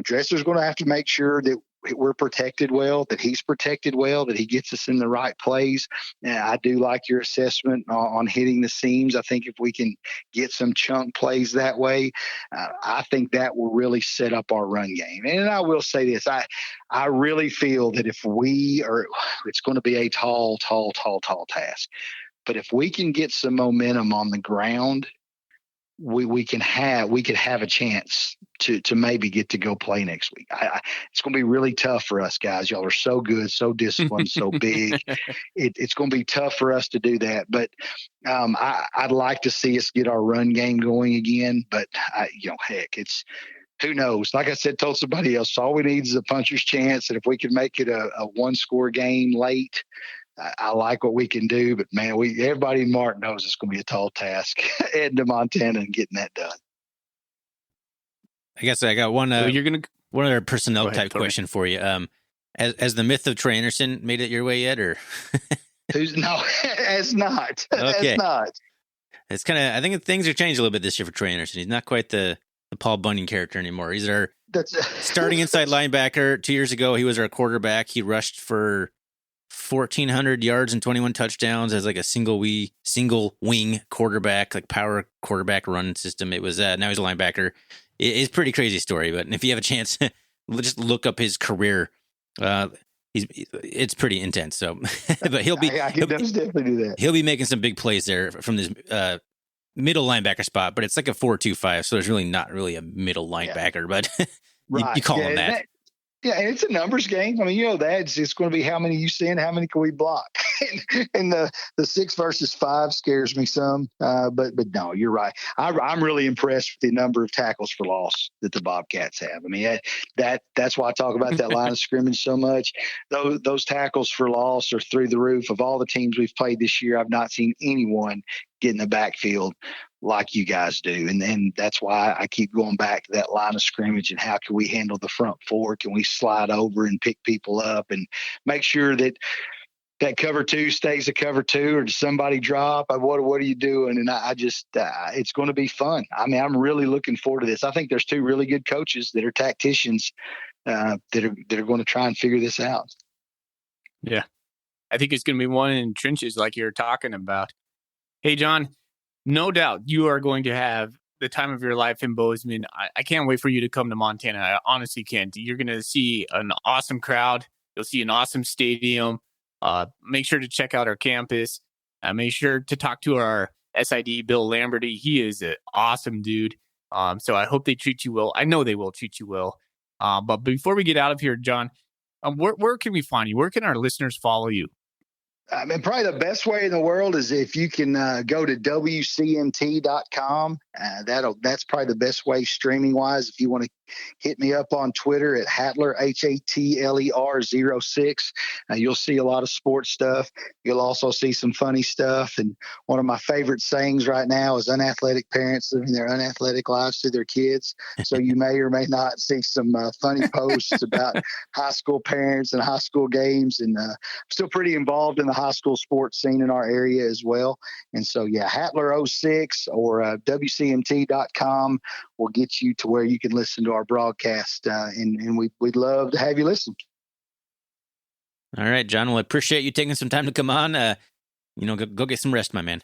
Dresser's going to have to make sure that we're protected well, that he's protected well, that he gets us in the right plays. And I do like your assessment on hitting the seams. I think if we can get some chunk plays that way, I think that will really set up our run game. And I will say this, I really feel that it's going to be a tall task. But if we can get some momentum on the ground, we could have a chance to maybe get to go play next week. It's going to be really tough for us guys. Y'all are so good, so disciplined, so big. It's going to be tough for us to do that. But I'd like to see us get our run game going again. But it's who knows? Like I told somebody else, all we need is a puncher's chance. And if we can make it a 1-score game late, I like what we can do, but man, everybody in Martin knows it's going to be a tall task heading to Montana and getting that done. I guess I got one other personnel type question for you. Has the myth of Trey Anderson made it your way yet, or? No, it's not. Okay. It's not. It's I think things have changed a little bit this year for Trey Anderson. He's not quite the Paul Bunyan character anymore. He's our starting inside linebacker. 2 years ago, he was our quarterback. He rushed for 1,400 yards and 21 touchdowns as like a single wing quarterback, like power quarterback run system. It was now he's a linebacker. It's a pretty crazy story, but if you have a chance, just look up his career. It's pretty intense. So, but he'll definitely do that. He'll be making some big plays there from this middle linebacker spot, but it's like a 4-2-5, so there's really not really a middle linebacker, but you call him that. Yeah, and it's a numbers game. I mean, that it's going to be how many you send, how many can we block, and the 6 versus 5 scares me some. But no, you're right. I'm really impressed with the number of tackles for loss that the Bobcats have. I mean, that's why I talk about that line of scrimmage so much. Those tackles for loss are through the roof. Of all the teams we've played this year, I've not seen anyone get in the backfield like you guys do. And that's why I keep going back to that line of scrimmage and how can we handle the front four? Can we slide over and pick people up and make sure that cover 2 stays a cover 2, or does somebody drop? What are you doing? And I just, it's going to be fun. I mean, I'm really looking forward to this. I think there's 2 really good coaches that are tacticians that are going to try and figure this out. Yeah. I think it's going to be one in trenches like you're talking about. Hey, John, no doubt you are going to have the time of your life in Bozeman. I can't wait for you to come to Montana. I honestly can't. You're going to see an awesome crowd. You'll see an awesome stadium. Make sure to check out our campus. Make sure to talk to our SID, Bill Lamberty. He is an awesome dude. So I hope they treat you well. I know they will treat you well. But before we get out of here, John, where can we find you? Where can our listeners follow you? I mean, probably the best way in the world is if you can go to WCNT.com. That's probably the best way streaming wise. If you want to hit me up on Twitter at Hatler, HATLER06. You'll see a lot of sports stuff. You'll also see some funny stuff. And one of my favorite sayings right now is unathletic parents living their unathletic lives to their kids. So you may or may not see some funny posts about high school parents and high school games. And I'm still pretty involved in the high school sports scene in our area as well. And so, yeah, Hatler06 or WCMT.com will get you to where you can listen to our broadcast. And we'd love to have you listen. All right, John. Well, I appreciate you taking some time to come on. Go get some rest, my man.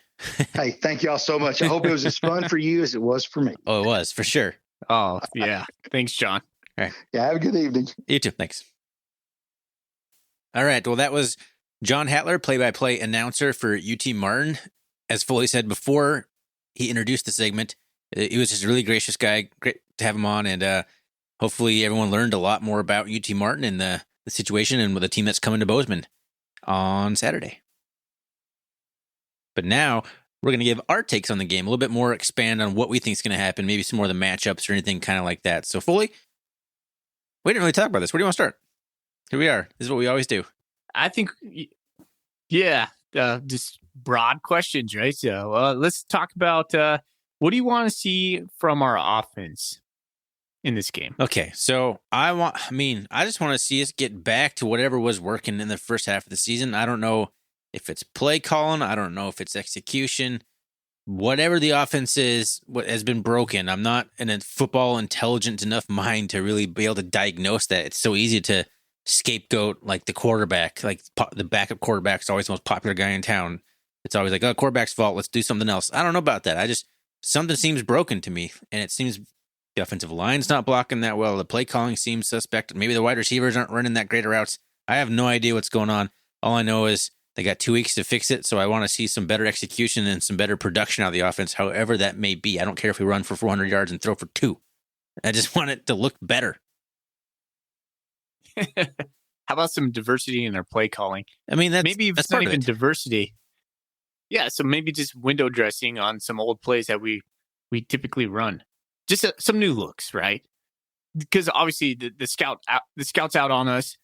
Hey, thank y'all so much. I hope it was as fun for you as it was for me. Oh, it was, for sure. Oh, yeah. Thanks, John. All right. Yeah, have a good evening. You too. Thanks. All right. Well, that was John Hatler, play-by-play announcer for UT Martin. As Foley said before he introduced the segment, he was just a really gracious guy. Great to have him on, and hopefully everyone learned a lot more about UT Martin and the situation and with the team that's coming to Bozeman on Saturday. But now we're going to give our takes on the game, a little bit more, expand on what we think is going to happen, maybe some more of the matchups or anything kind of like that. So, Foley, we didn't really talk about this. Where do you want to start? Here we are. This is what we always do. I think, yeah, just broad questions, right? So let's talk about what do you want to see from our offense in this game? Okay, so I just want to see us get back to whatever was working in the first half of the season. I don't know if it's play calling. I don't know if it's execution. Whatever the offense is, what has been broken. I'm not in a football intelligent enough mind to really be able to diagnose that. It's so easy to scapegoat like the quarterback, like the backup quarterback is always the most popular guy in town. It's always like, oh, quarterback's fault. Let's do something else. I don't know about that. Something seems broken to me, and it seems the offensive line's not blocking that well. The play calling seems suspect. Maybe the wide receivers aren't running that great routes. I have no idea what's going on. All I know is they got 2 weeks to fix it, so I want to see some better execution and some better production out of the offense, however that may be. I don't care if we run for 400 yards and throw for 2. I just want it to look better. How about some diversity in our play calling? I mean, maybe that's it's not even diversity. Yeah, so maybe just window dressing on some old plays that we typically run. Just some new looks, right? Because obviously the scout's out on us.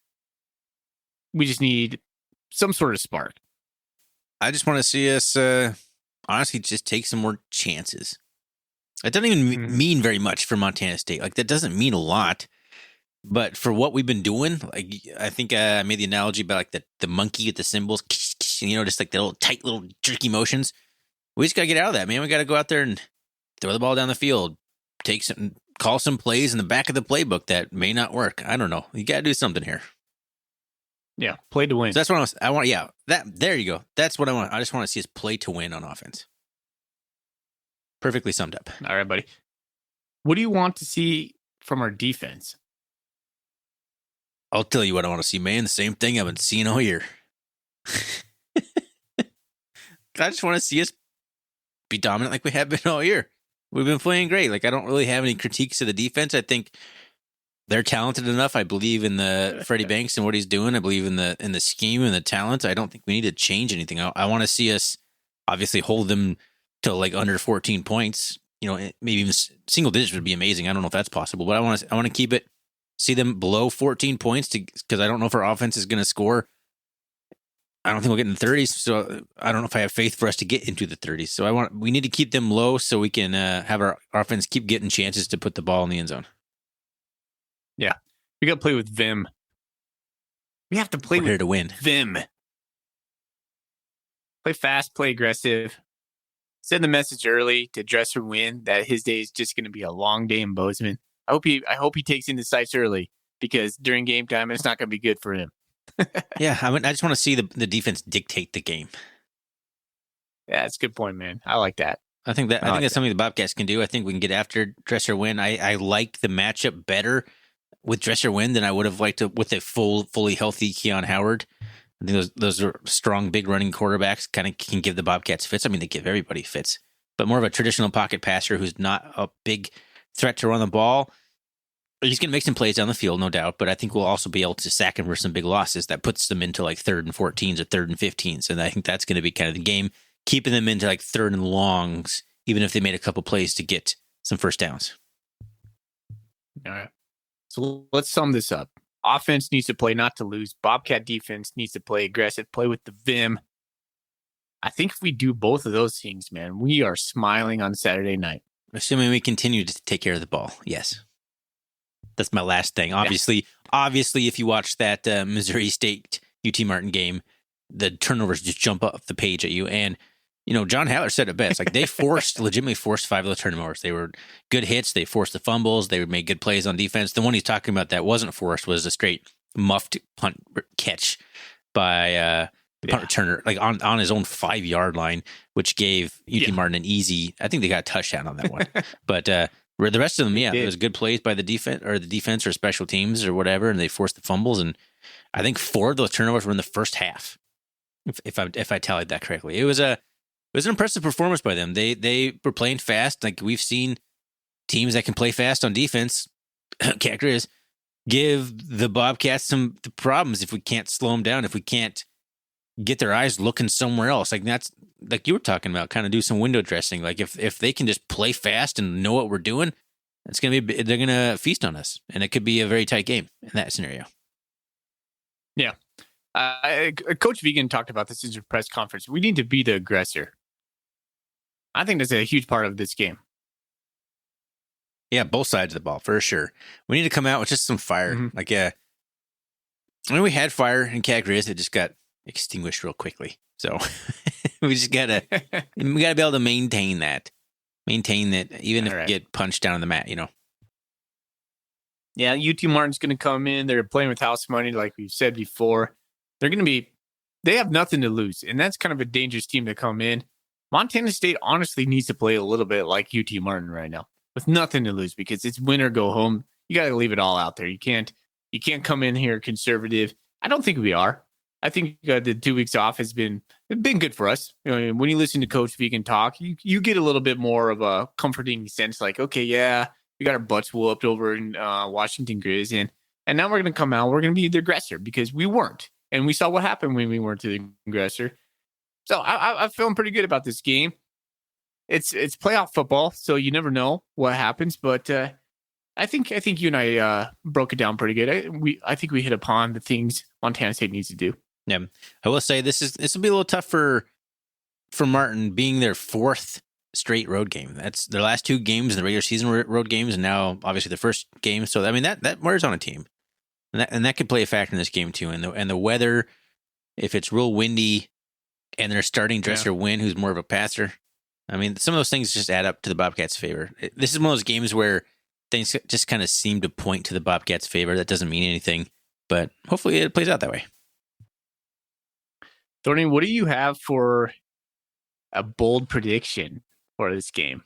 We just need some sort of spark. I just want to see us honestly just take some more chances. It doesn't even mean very much for Montana State. Like, that doesn't mean a lot. But for what we've been doing, like, I think I made the analogy about like the monkey with the cymbals, just like the little tight little jerky motions. We just got to get out of that, man. We got to go out there and throw the ball down the field, call some plays in the back of the playbook that may not work. I don't know. You got to do something here. Yeah, play to win. So that's what I want. Yeah, there you go. That's what I want. I just want to see us play to win on offense. Perfectly summed up. All right, buddy. What do you want to see from our defense? I'll tell you what I want to see, man. The same thing I've been seeing all year. I just want to see us be dominant like we have been all year. We've been playing great. Like, I don't really have any critiques of the defense. I think they're talented enough. I believe in the Freddie Banks and what he's doing. I believe in the scheme and the talent. I don't think we need to change anything. I want to see us obviously hold them to like under 14 points. Maybe even single digits would be amazing. I don't know if that's possible, but I want to keep it. See them below 14 points because I don't know if our offense is going to score. I don't think we'll get in the 30s, so I don't know if I have faith for us to get into the 30s. So we need to keep them low so we can have our offense keep getting chances to put the ball in the end zone. Yeah, we got to play with vim. We have to play here to win. Vim. Play fast, play aggressive. Send the message early to Dresser win that his day is just going to be a long day in Bozeman. I hope he takes in the sights early because during game time it's not going to be good for him. Yeah, I just want to see the defense dictate the game. Yeah, that's a good point, man. I like that. I think that's something the Bobcats can do. I think we can get after Dresser Wynn. I liked the matchup better with Dresser Wynn than I would have liked with a fully healthy Keon Howard. I think those are strong, big running quarterbacks. Kind of can give the Bobcats fits. I mean, they give everybody fits, but more of a traditional pocket passer who's not a big threat to run the ball. He's going to make some plays down the field, no doubt, but I think we'll also be able to sack him for some big losses. That puts them into like 3rd and 14s or 3rd and 15s, and I think that's going to be kind of the game, keeping them into like 3rd and longs, even if they made a couple plays to get some first downs. All right. So let's sum this up. Offense needs to play not to lose. Bobcat defense needs to play aggressive, play with the vim. I think if we do both of those things, man, we are smiling on Saturday night. Assuming we continue to take care of the ball. Yes. That's my last thing. Obviously, if you watch that Missouri State UT Martin game, the turnovers just jump off the page at you. And, John Hatler said it best. Like, they legitimately forced 5 of those turnovers. They were good hits. They forced the fumbles. They made good plays on defense. The one he's talking about that wasn't forced was a straight muffed punt catch by the punt returner, like on his own 5-yard line, which gave UT Martin an easy. I think they got a touchdown on that one. But the rest of them, it was good plays by the defense or special teams or whatever, and they forced the fumbles. And I think 4 of those turnovers were in the first half, if I tallied that correctly. It was an impressive performance by them. They were playing fast. Like, we've seen teams that can play fast on defense, characters, give the Bobcats some problems if we can't slow them down, if we can't get their eyes looking somewhere else. Like, that's like you were talking about, kind of do some window dressing. Like, if they can just play fast and know what we're doing, they're going to feast on us. And it could be a very tight game in that scenario. Yeah. Coach Vegan talked about this in his press conference. We need to be the aggressor. I think that's a huge part of this game. Yeah, both sides of the ball, for sure. We need to come out with just some fire. Mm-hmm. Like, I mean, we had fire in Cagriz. It just got extinguished real quickly. So we just gotta be able to maintain that even if we get punched down on the mat, Yeah, UT Martin's going to come in. They're playing with house money, like we've said before. They have nothing to lose, and that's kind of a dangerous team to come in. Montana State honestly needs to play a little bit like UT Martin right now, with nothing to lose, because it's win or go home. You got to leave it all out there. You can't come in here conservative. I don't think we are. I think the 2 weeks off has been good for us. When you listen to Coach Vegan talk, you get a little bit more of a comforting sense, like, okay, yeah, we got our butts whooped over in Washington Grizz, and now we're going to come out. We're going to be the aggressor, because we weren't, and we saw what happened when we weren't the aggressor. So I'm feeling pretty good about this game. It's playoff football, so you never know what happens, but I think you and I broke it down pretty good. I think we hit upon the things Montana State needs to do. Yeah, I will say this will be a little tough for Martin, being their 4th straight road game. That's their last 2 games in the regular season road games, and now obviously the first game. So I mean that wears on a team, and that could play a factor in this game too. And the weather, if it's real windy, and they're starting Dresser Wynn, who's more of a passer. I mean, some of those things just add up to the Bobcats' favor. This is one of those games where things just kind of seem to point to the Bobcats' favor. That doesn't mean anything, but hopefully it plays out that way. Thorny, what do you have for a bold prediction for this game?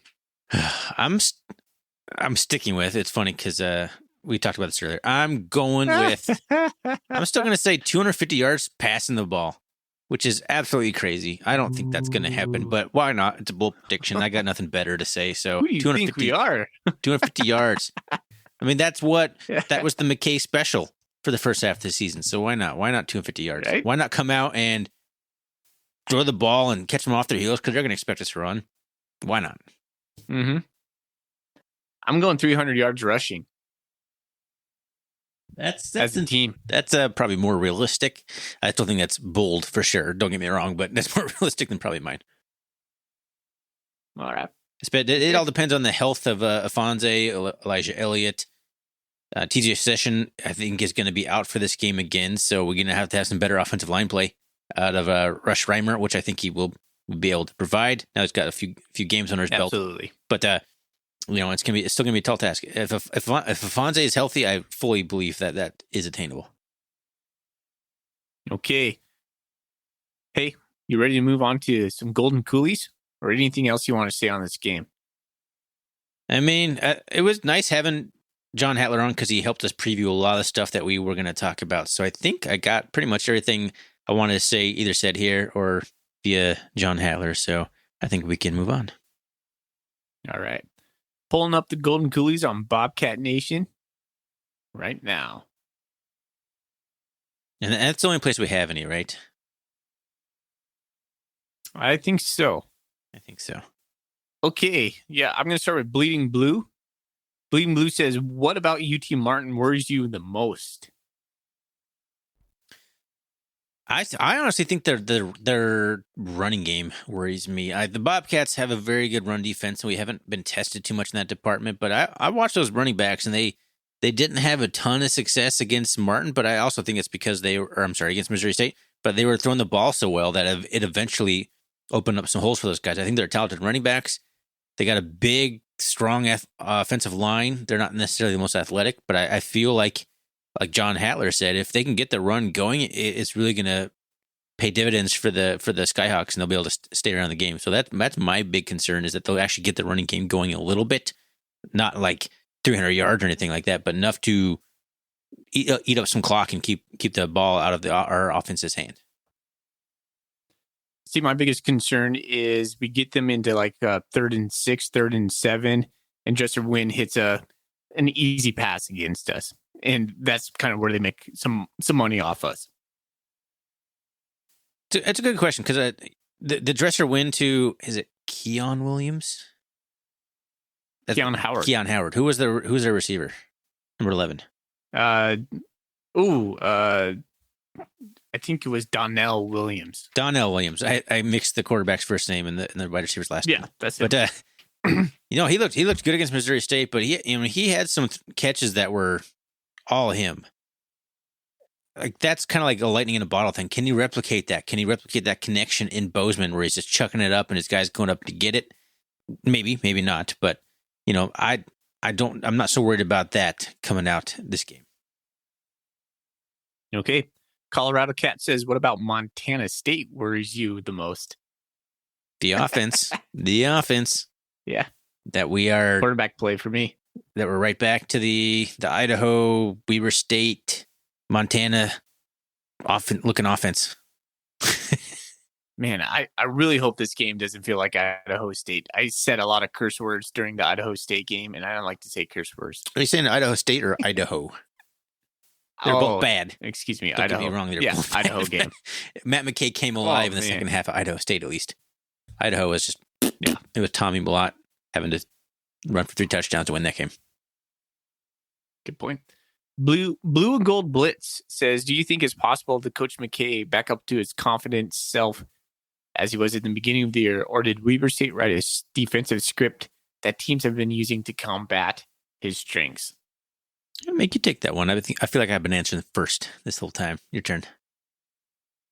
I'm sticking with. It's funny because we talked about this earlier. I'm going with. I'm still going to say 250 yards passing the ball, which is absolutely crazy. I don't think that's going to happen, but why not? It's a bold prediction. I got nothing better to say. So who do you think we are? 250 yards. I mean, that was the McKay special for the first half of the season. So why not? Why not 250 yards? Right? Why not come out and throw the ball and catch them off their heels, because they're going to expect us to run. Why not? Mm-hmm. I'm going 300 yards rushing. That's as a team. That's probably more realistic. I still think that's bold for sure. Don't get me wrong, but that's more realistic than probably mine. All right. It all depends on the health of Afonso, Elijah Elliott. TJ Session, I think, is going to be out for this game again, so we're going to have some better offensive line play out of Rush Reimer, which I think he will be able to provide. Now he's got a few games under his belt. Absolutely. But it's still gonna be a tall task. If Afonso is healthy, I fully believe that is attainable. Okay. Hey, you ready to move on to some Golden Coolies, or anything else you want to say on this game? I mean, it was nice having John Hatler on, because he helped us preview a lot of the stuff that we were going to talk about. So I think I got pretty much everything I wanted to say, either said here or via John Hatler. So I think we can move on. All right. Pulling up the Golden Coolies on Bobcat Nation right now. And that's the only place we have any, right? I think so. I think so. Okay. Yeah, I'm going to start with Bleeding Blue. Bleeding Blue says, what about UT Martin worries you the most? I honestly think their running game worries me. The Bobcats have a very good run defense, and we haven't been tested too much in that department. But I watched those running backs, and they didn't have a ton of success against Martin. But I also think it's because against Missouri State. But they were throwing the ball so well that it eventually opened up some holes for those guys. I think they're talented running backs. They got a big, strong offensive line. They're not necessarily the most athletic, but I feel like John Hatler said, if they can get the run going, it's really going to pay dividends for the Skyhawks, and they'll be able to stay around the game. So that's my big concern, is that they'll actually get the running game going a little bit, not like 300 yards or anything like that, but enough to eat up some clock and keep the ball out of our offense's hand. See, my biggest concern is we get them into like 3rd and 6, 3rd and 7, and Justin Wynn hits an easy pass against us. And that's kind of where they make some money off us. It's a good question, because the Dresser win to, is it Keon Williams? Keon Howard. Keon Howard. Who's their receiver? Number 11. I think it was Donnell Williams. Donnell Williams. I mixed the quarterback's first name and the wide receiver's last name. Yeah, that's it. But he looked good against Missouri State, but he had some catches that were all him. Like, that's kind of like a lightning in a bottle thing. Can you replicate that? Can you replicate that connection in Bozeman where he's just chucking it up and his guy's going up to get it? Maybe not. But I'm not so worried about that coming out this game. Okay. Colorado Cat says, what about Montana State worries you the most? The offense. The offense. Yeah. That we are quarterback play for me. That we're right back to the Idaho, Weber State, Montana looking offense. Man, I really hope this game doesn't feel like Idaho State. I said a lot of curse words during the Idaho State game, and I don't like to say curse words. Are you saying Idaho State or Idaho? They're both bad. Excuse me, Don't Idaho. get me wrong, they're both bad. Idaho game. Matt McKay came alive in the second half of Idaho State, at least. Idaho was just, it was Tommy Mellott having to run for 3 touchdowns to win that game. Good point. Blue and Gold Blitz says, do you think it's possible to coach McKay back up to his confident self as he was at the beginning of the year, or did Weber State write a defensive script that teams have been using to combat his strengths? I'll make you take that one. I feel like I've been answering first this whole time. Your turn.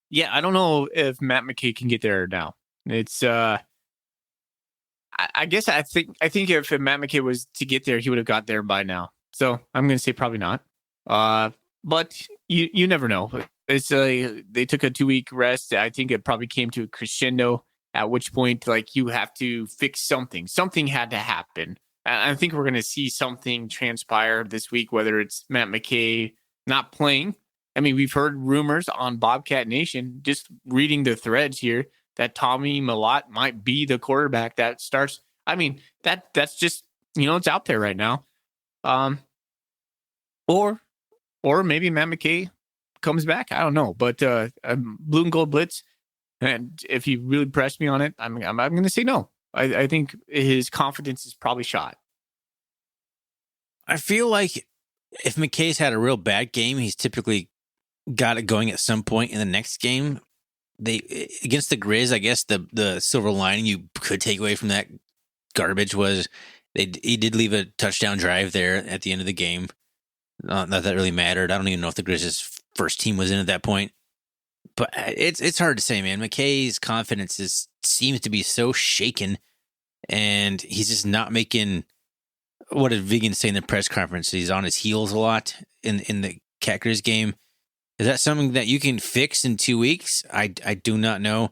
Yeah, I don't know if Matt McKay can get there now. It's I guess I think if Matt McKay was to get there, he would have got there by now. So I'm going to say probably not. But you never know. It's they took a 2-week rest. I think it probably came to a crescendo, at which point, like, you have to fix something. Something had to happen. I think we're going to see something transpire this week, whether it's Matt McKay not playing. I mean, we've heard rumors on Bobcat Nation, just reading the threads here, that Tommy Mellott might be the quarterback that starts. I mean, that's just, it's out there right now. Or maybe Matt McKay comes back. I don't know. But Blue and Gold Blitz, and if you really press me on it, I'm going to say no. I think his confidence is probably shot. I feel like if McKay's had a real bad game, he's typically got it going at some point in the next game. Against the Grizz, I guess the silver lining you could take away from that garbage was he did leave a touchdown drive there at the end of the game. Not that really mattered. I don't even know if the Grizz's first team was in at that point. But it's hard to say, man. McKay's confidence seems to be so shaken, and he's just not making. What did Vigan say in the press conference? He's on his heels a lot in the Cat Grizz game. Is that something that you can fix in 2 weeks? I do not know.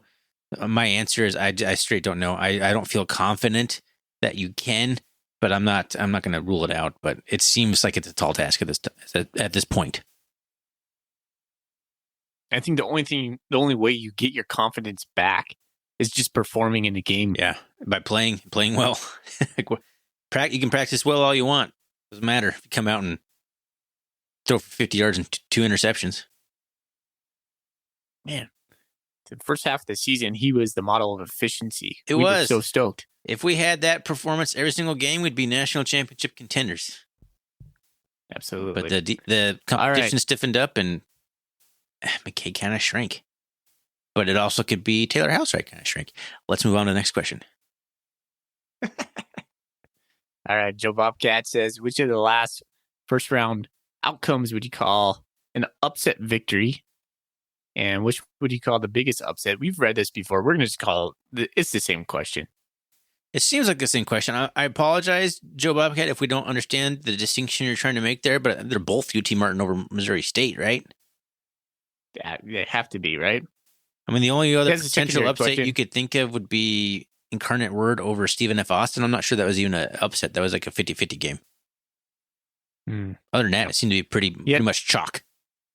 My answer is I straight don't know. I don't feel confident that you can, but I'm not going to rule it out. But it seems like it's a tall task at this point. I think the only way you get your confidence back is just performing in the game. Yeah, by playing well. You can practice well all you want. Doesn't matter if you come out and throw for 50 yards and 2 interceptions. Man, the first half of the season, he was the model of efficiency. We were so stoked. If we had that performance every single game, we'd be national championship contenders. Absolutely. But the competition right. stiffened up and McKay kind of shrank. But it also could be Taylor Housewright kind of shrank. Let's move on to the next question. All right. Joe Bobcat says, which of the last first round outcomes would you call an upset victory? And which would you call the biggest upset? We've read this before. We're going to just call it's the same question. It seems like the same question. I apologize, Joe Bobcat, if we don't understand the distinction you're trying to make there, but they're both UT Martin over Missouri State, right? Yeah, they have to be, right? I mean, the only other That's a potential secondary upset question. you could think of would be Incarnate Word over Stephen F. Austin. I'm not sure that was even an upset. That was like a 50-50 game. Other than that, it seemed to be pretty much chalk,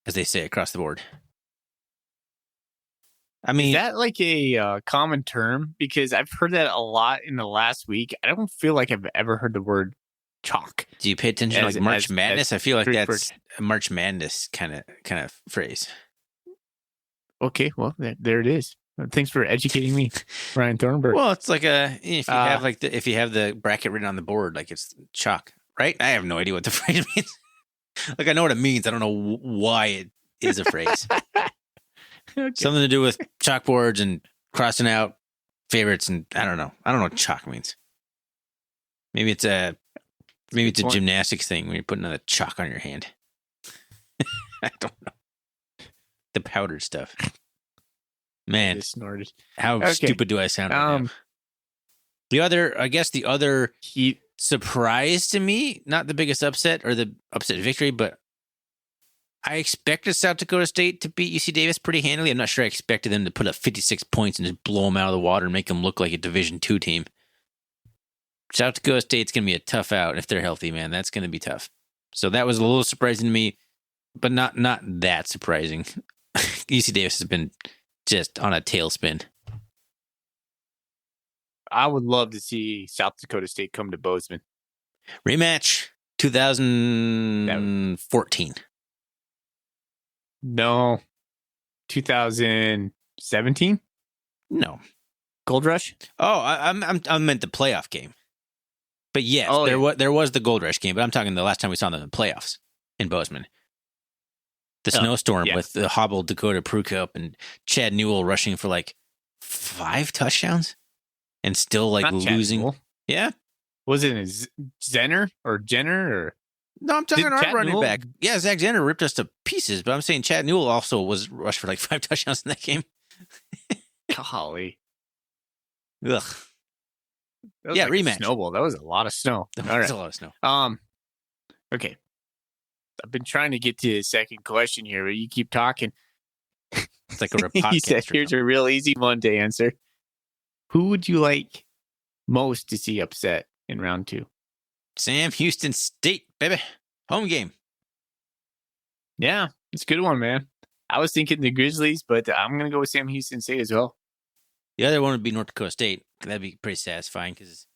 as they say, across the board. I mean, is that like a common term? Because I've heard that a lot in the last week. I don't feel like I've ever heard the word chalk. do you pay attention to like March Madness? I feel like that's a March Madness kind of phrase. Okay, well, there it is. Thanks for educating me, Ryan Thornburg. Well, it's like if you have the bracket written on the board, like it's chalk, right? I have no idea what the phrase means. Like I know what it means. I don't know why it is a phrase. Okay. Something to do with chalkboards and crossing out favorites, and I don't know. I don't know what chalk means. Maybe it's a gymnastics thing when you're putting a chalk on your hand. I don't know. The powdered stuff. Man, snorted. How stupid do I sound right now? The other surprise to me, not the biggest upset or the upset victory, but I expected South Dakota State to beat UC Davis pretty handily. I'm not sure I expected them to put up 56 points and just blow them out of the water and make them look like a Division II team. South Dakota State's going to be a tough out if they're healthy, man. That's going to be tough. So that was a little surprising to me, but not that surprising. UC Davis has been just on a tailspin. I would love to see South Dakota State come to Bozeman. Rematch 2014. No. 2017? No. Gold Rush? Oh, I meant the playoff game. But yes, there was the Gold Rush game, but I'm talking the last time we saw them in the playoffs in Bozeman. The snowstorm with the hobbled Dakota Prukop and Chad Newell rushing for like 5 touchdowns and still like losing. Yeah. Was it a Zenner or Jenner or? No, I'm talking our running back. Yeah, Zach Zenner ripped us to pieces, but I'm saying Chad Newell also was rushed for like 5 touchdowns in that game. Golly. Ugh. Yeah, rematch. Snowball. That was a lot of snow. That was a lot of snow. Okay. I've been trying to get to the second question here, but you keep talking. It's like a podcast. He said, here's a real easy one to answer. Who would you like most to see upset in round 2? Sam Houston State, baby. Home game. Yeah, it's a good one, man. I was thinking the Grizzlies, but I'm going to go with Sam Houston State as well. The other one would be North Dakota State. That'd be pretty satisfying because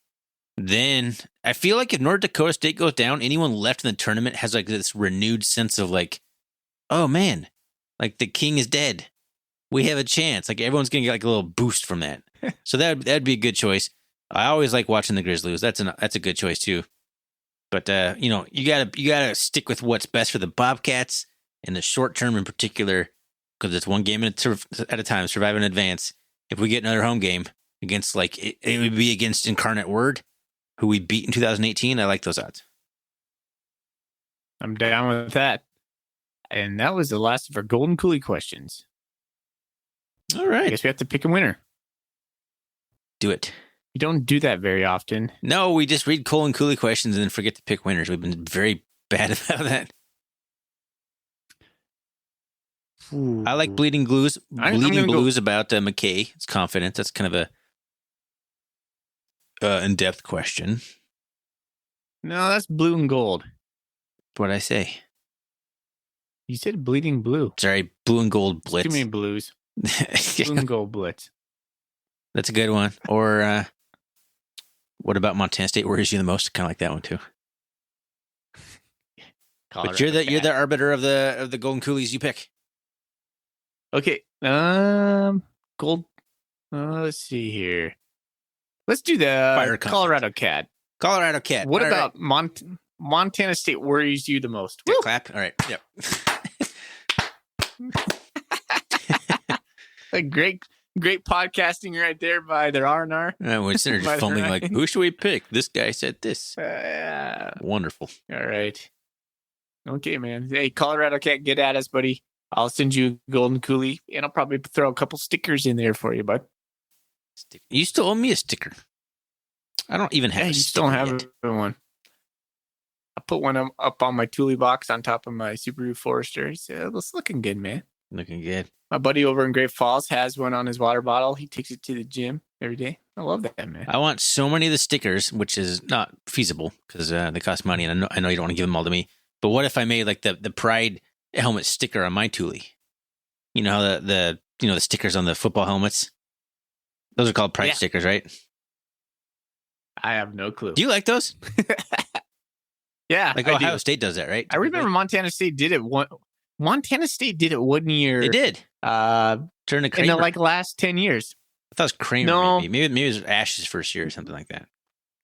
then I feel like if North Dakota State goes down, anyone left in the tournament has like this renewed sense of like, oh man, like the king is dead. We have a chance. Like everyone's going to get like a little boost from that. So that'd be a good choice. I always like watching the Grizzlies. That's a good choice too. But you gotta stick with what's best for the Bobcats in the short term in particular, because it's one game at a time. Survive in advance. If we get another home game against it would be against Incarnate Word, who we beat in 2018. I like those odds. I'm down with that. And that was the last of our Golden Coolie questions. All right. I guess we have to pick a winner. Do it. You don't do that very often. No, we just read Golden Coolie questions and then forget to pick winners. We've been very bad about that. Ooh. I like Bleeding Blues. Bleeding Blues about McKay. It's confidence. That's kind of a in-depth question. No, that's blue and gold. What'd I say? You said Bleeding Blue. Sorry, blue and gold blitz. Too many blues. Blue and gold blitz. That's a good one. Or what about Montana State worries you the most? Kind of like that one too. But you're the arbiter of the Golden Coolies. You pick. Okay. Gold. Let's see here. Let's do the Fire conflict. Colorado Cat. Colorado Cat. What All about Montana State worries you the most? right. Woo! Clap. All right. Yep. Like great podcasting right there by their R&R. We're sitting there just fumbling like, who should we pick? This guy said this. Wonderful. All right. Okay, man. Hey, Colorado Cat, get at us, buddy. I'll send you a Golden Coolie, and I'll probably throw a couple stickers in there for you, bud. You still owe me a sticker. I don't even have a you sticker still don't have yet. one. I put one up on my Thule box on top of my Subaru Forester. He said, it's looking good, man. Looking good. My buddy over in Great Falls has one on his water bottle. He takes it to the gym every day. I love that, man. I want so many of the stickers, which is not feasible because they cost money, and I know you don't want to give them all to me. But what if I made like the Pride helmet sticker on my Thule? You know how the stickers on the football helmets? Those are called Pride stickers, right? I have no clue. Do you like those? Yeah, like Ohio State does that, right? I remember Montana State did it one. Montana State did it 1 year. They did. Turn to Kramer. In the last 10 years. I thought it was Kramer. No. Maybe it was Ash's first year or something like that.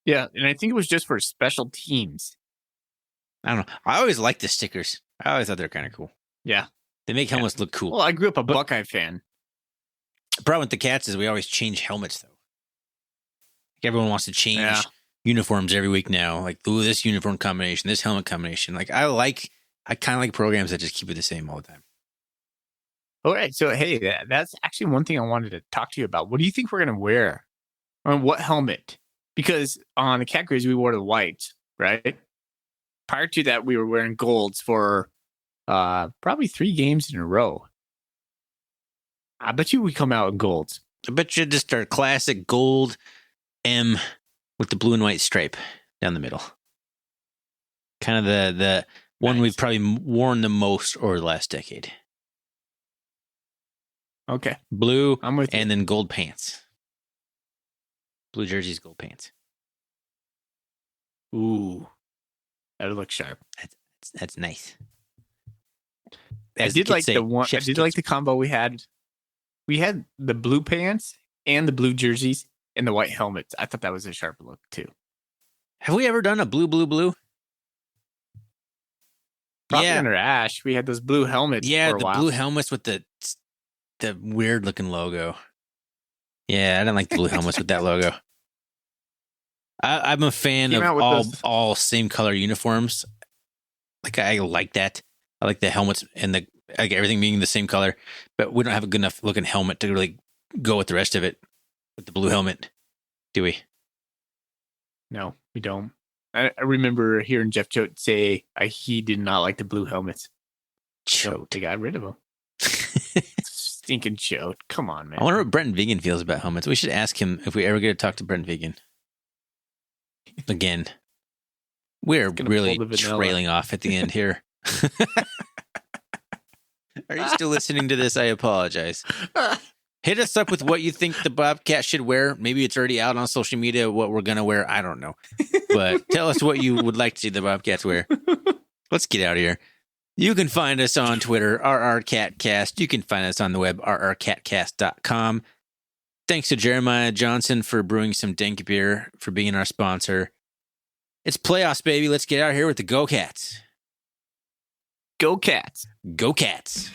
Yeah, and I think it was just for special teams. I don't know. I always liked the stickers. I always thought they were kind of cool. Yeah. They make helmets look cool. Well, I grew up a Buckeye fan. The problem with the Cats is we always change helmets, though. Like everyone wants to change uniforms every week now. Like, ooh, this uniform combination, this helmet combination. Like, I kind of like programs that just keep it the same all the time. All right. So, hey, that's actually one thing I wanted to talk to you about. What do you think we're going to wear? On what helmet? Because on the Cat Grizz, we wore the whites, right? Prior to that, we were wearing golds for probably 3 games in a row. I bet you we come out in golds. I bet you just our classic gold M with the blue and white stripe down the middle. Kind of the one we've probably worn the most over the last decade. Okay. Blue, I'm with you. and then gold pants. Blue jerseys, gold pants. Ooh. That would look sharp. That's nice. I did like the combo we had. We had the blue pants and the blue jerseys and the white helmets. I thought that was a sharp look too. Have we ever done a blue? Probably under Ash. We had those blue helmets. Yeah, for a the while. blue helmets with the weird looking logo. Yeah, I don't like the blue helmets with that logo. I'm a fan of all same color uniforms. Like I like that. I like the helmets and everything being the same color, but we don't have a good enough looking helmet to really go with the rest of it with the blue helmet, do we? No, we don't. I remember hearing Jeff Choate say he did not like the blue helmets. Choate. They got rid of them. Stinking Choate. Come on, man. I wonder what Brent Vigen feels about helmets. We should ask him if we ever get to talk to Brent Vigen. Again, we're really trailing off at the end here. Are you still listening to this? I apologize. Hit us up with what you think the Bobcat should wear. Maybe it's already out on social media what we're going to wear. I don't know. But tell us what you would like to see the Bobcats wear. Let's get out of here. You can find us on Twitter, RRCatcast. You can find us on the web, rrcatcast.com. Thanks to Jeremiah Johnson for brewing some dank beer, for being our sponsor. It's playoffs, baby. Let's get out of here with the Go Cats. Go Cats. Go Cats.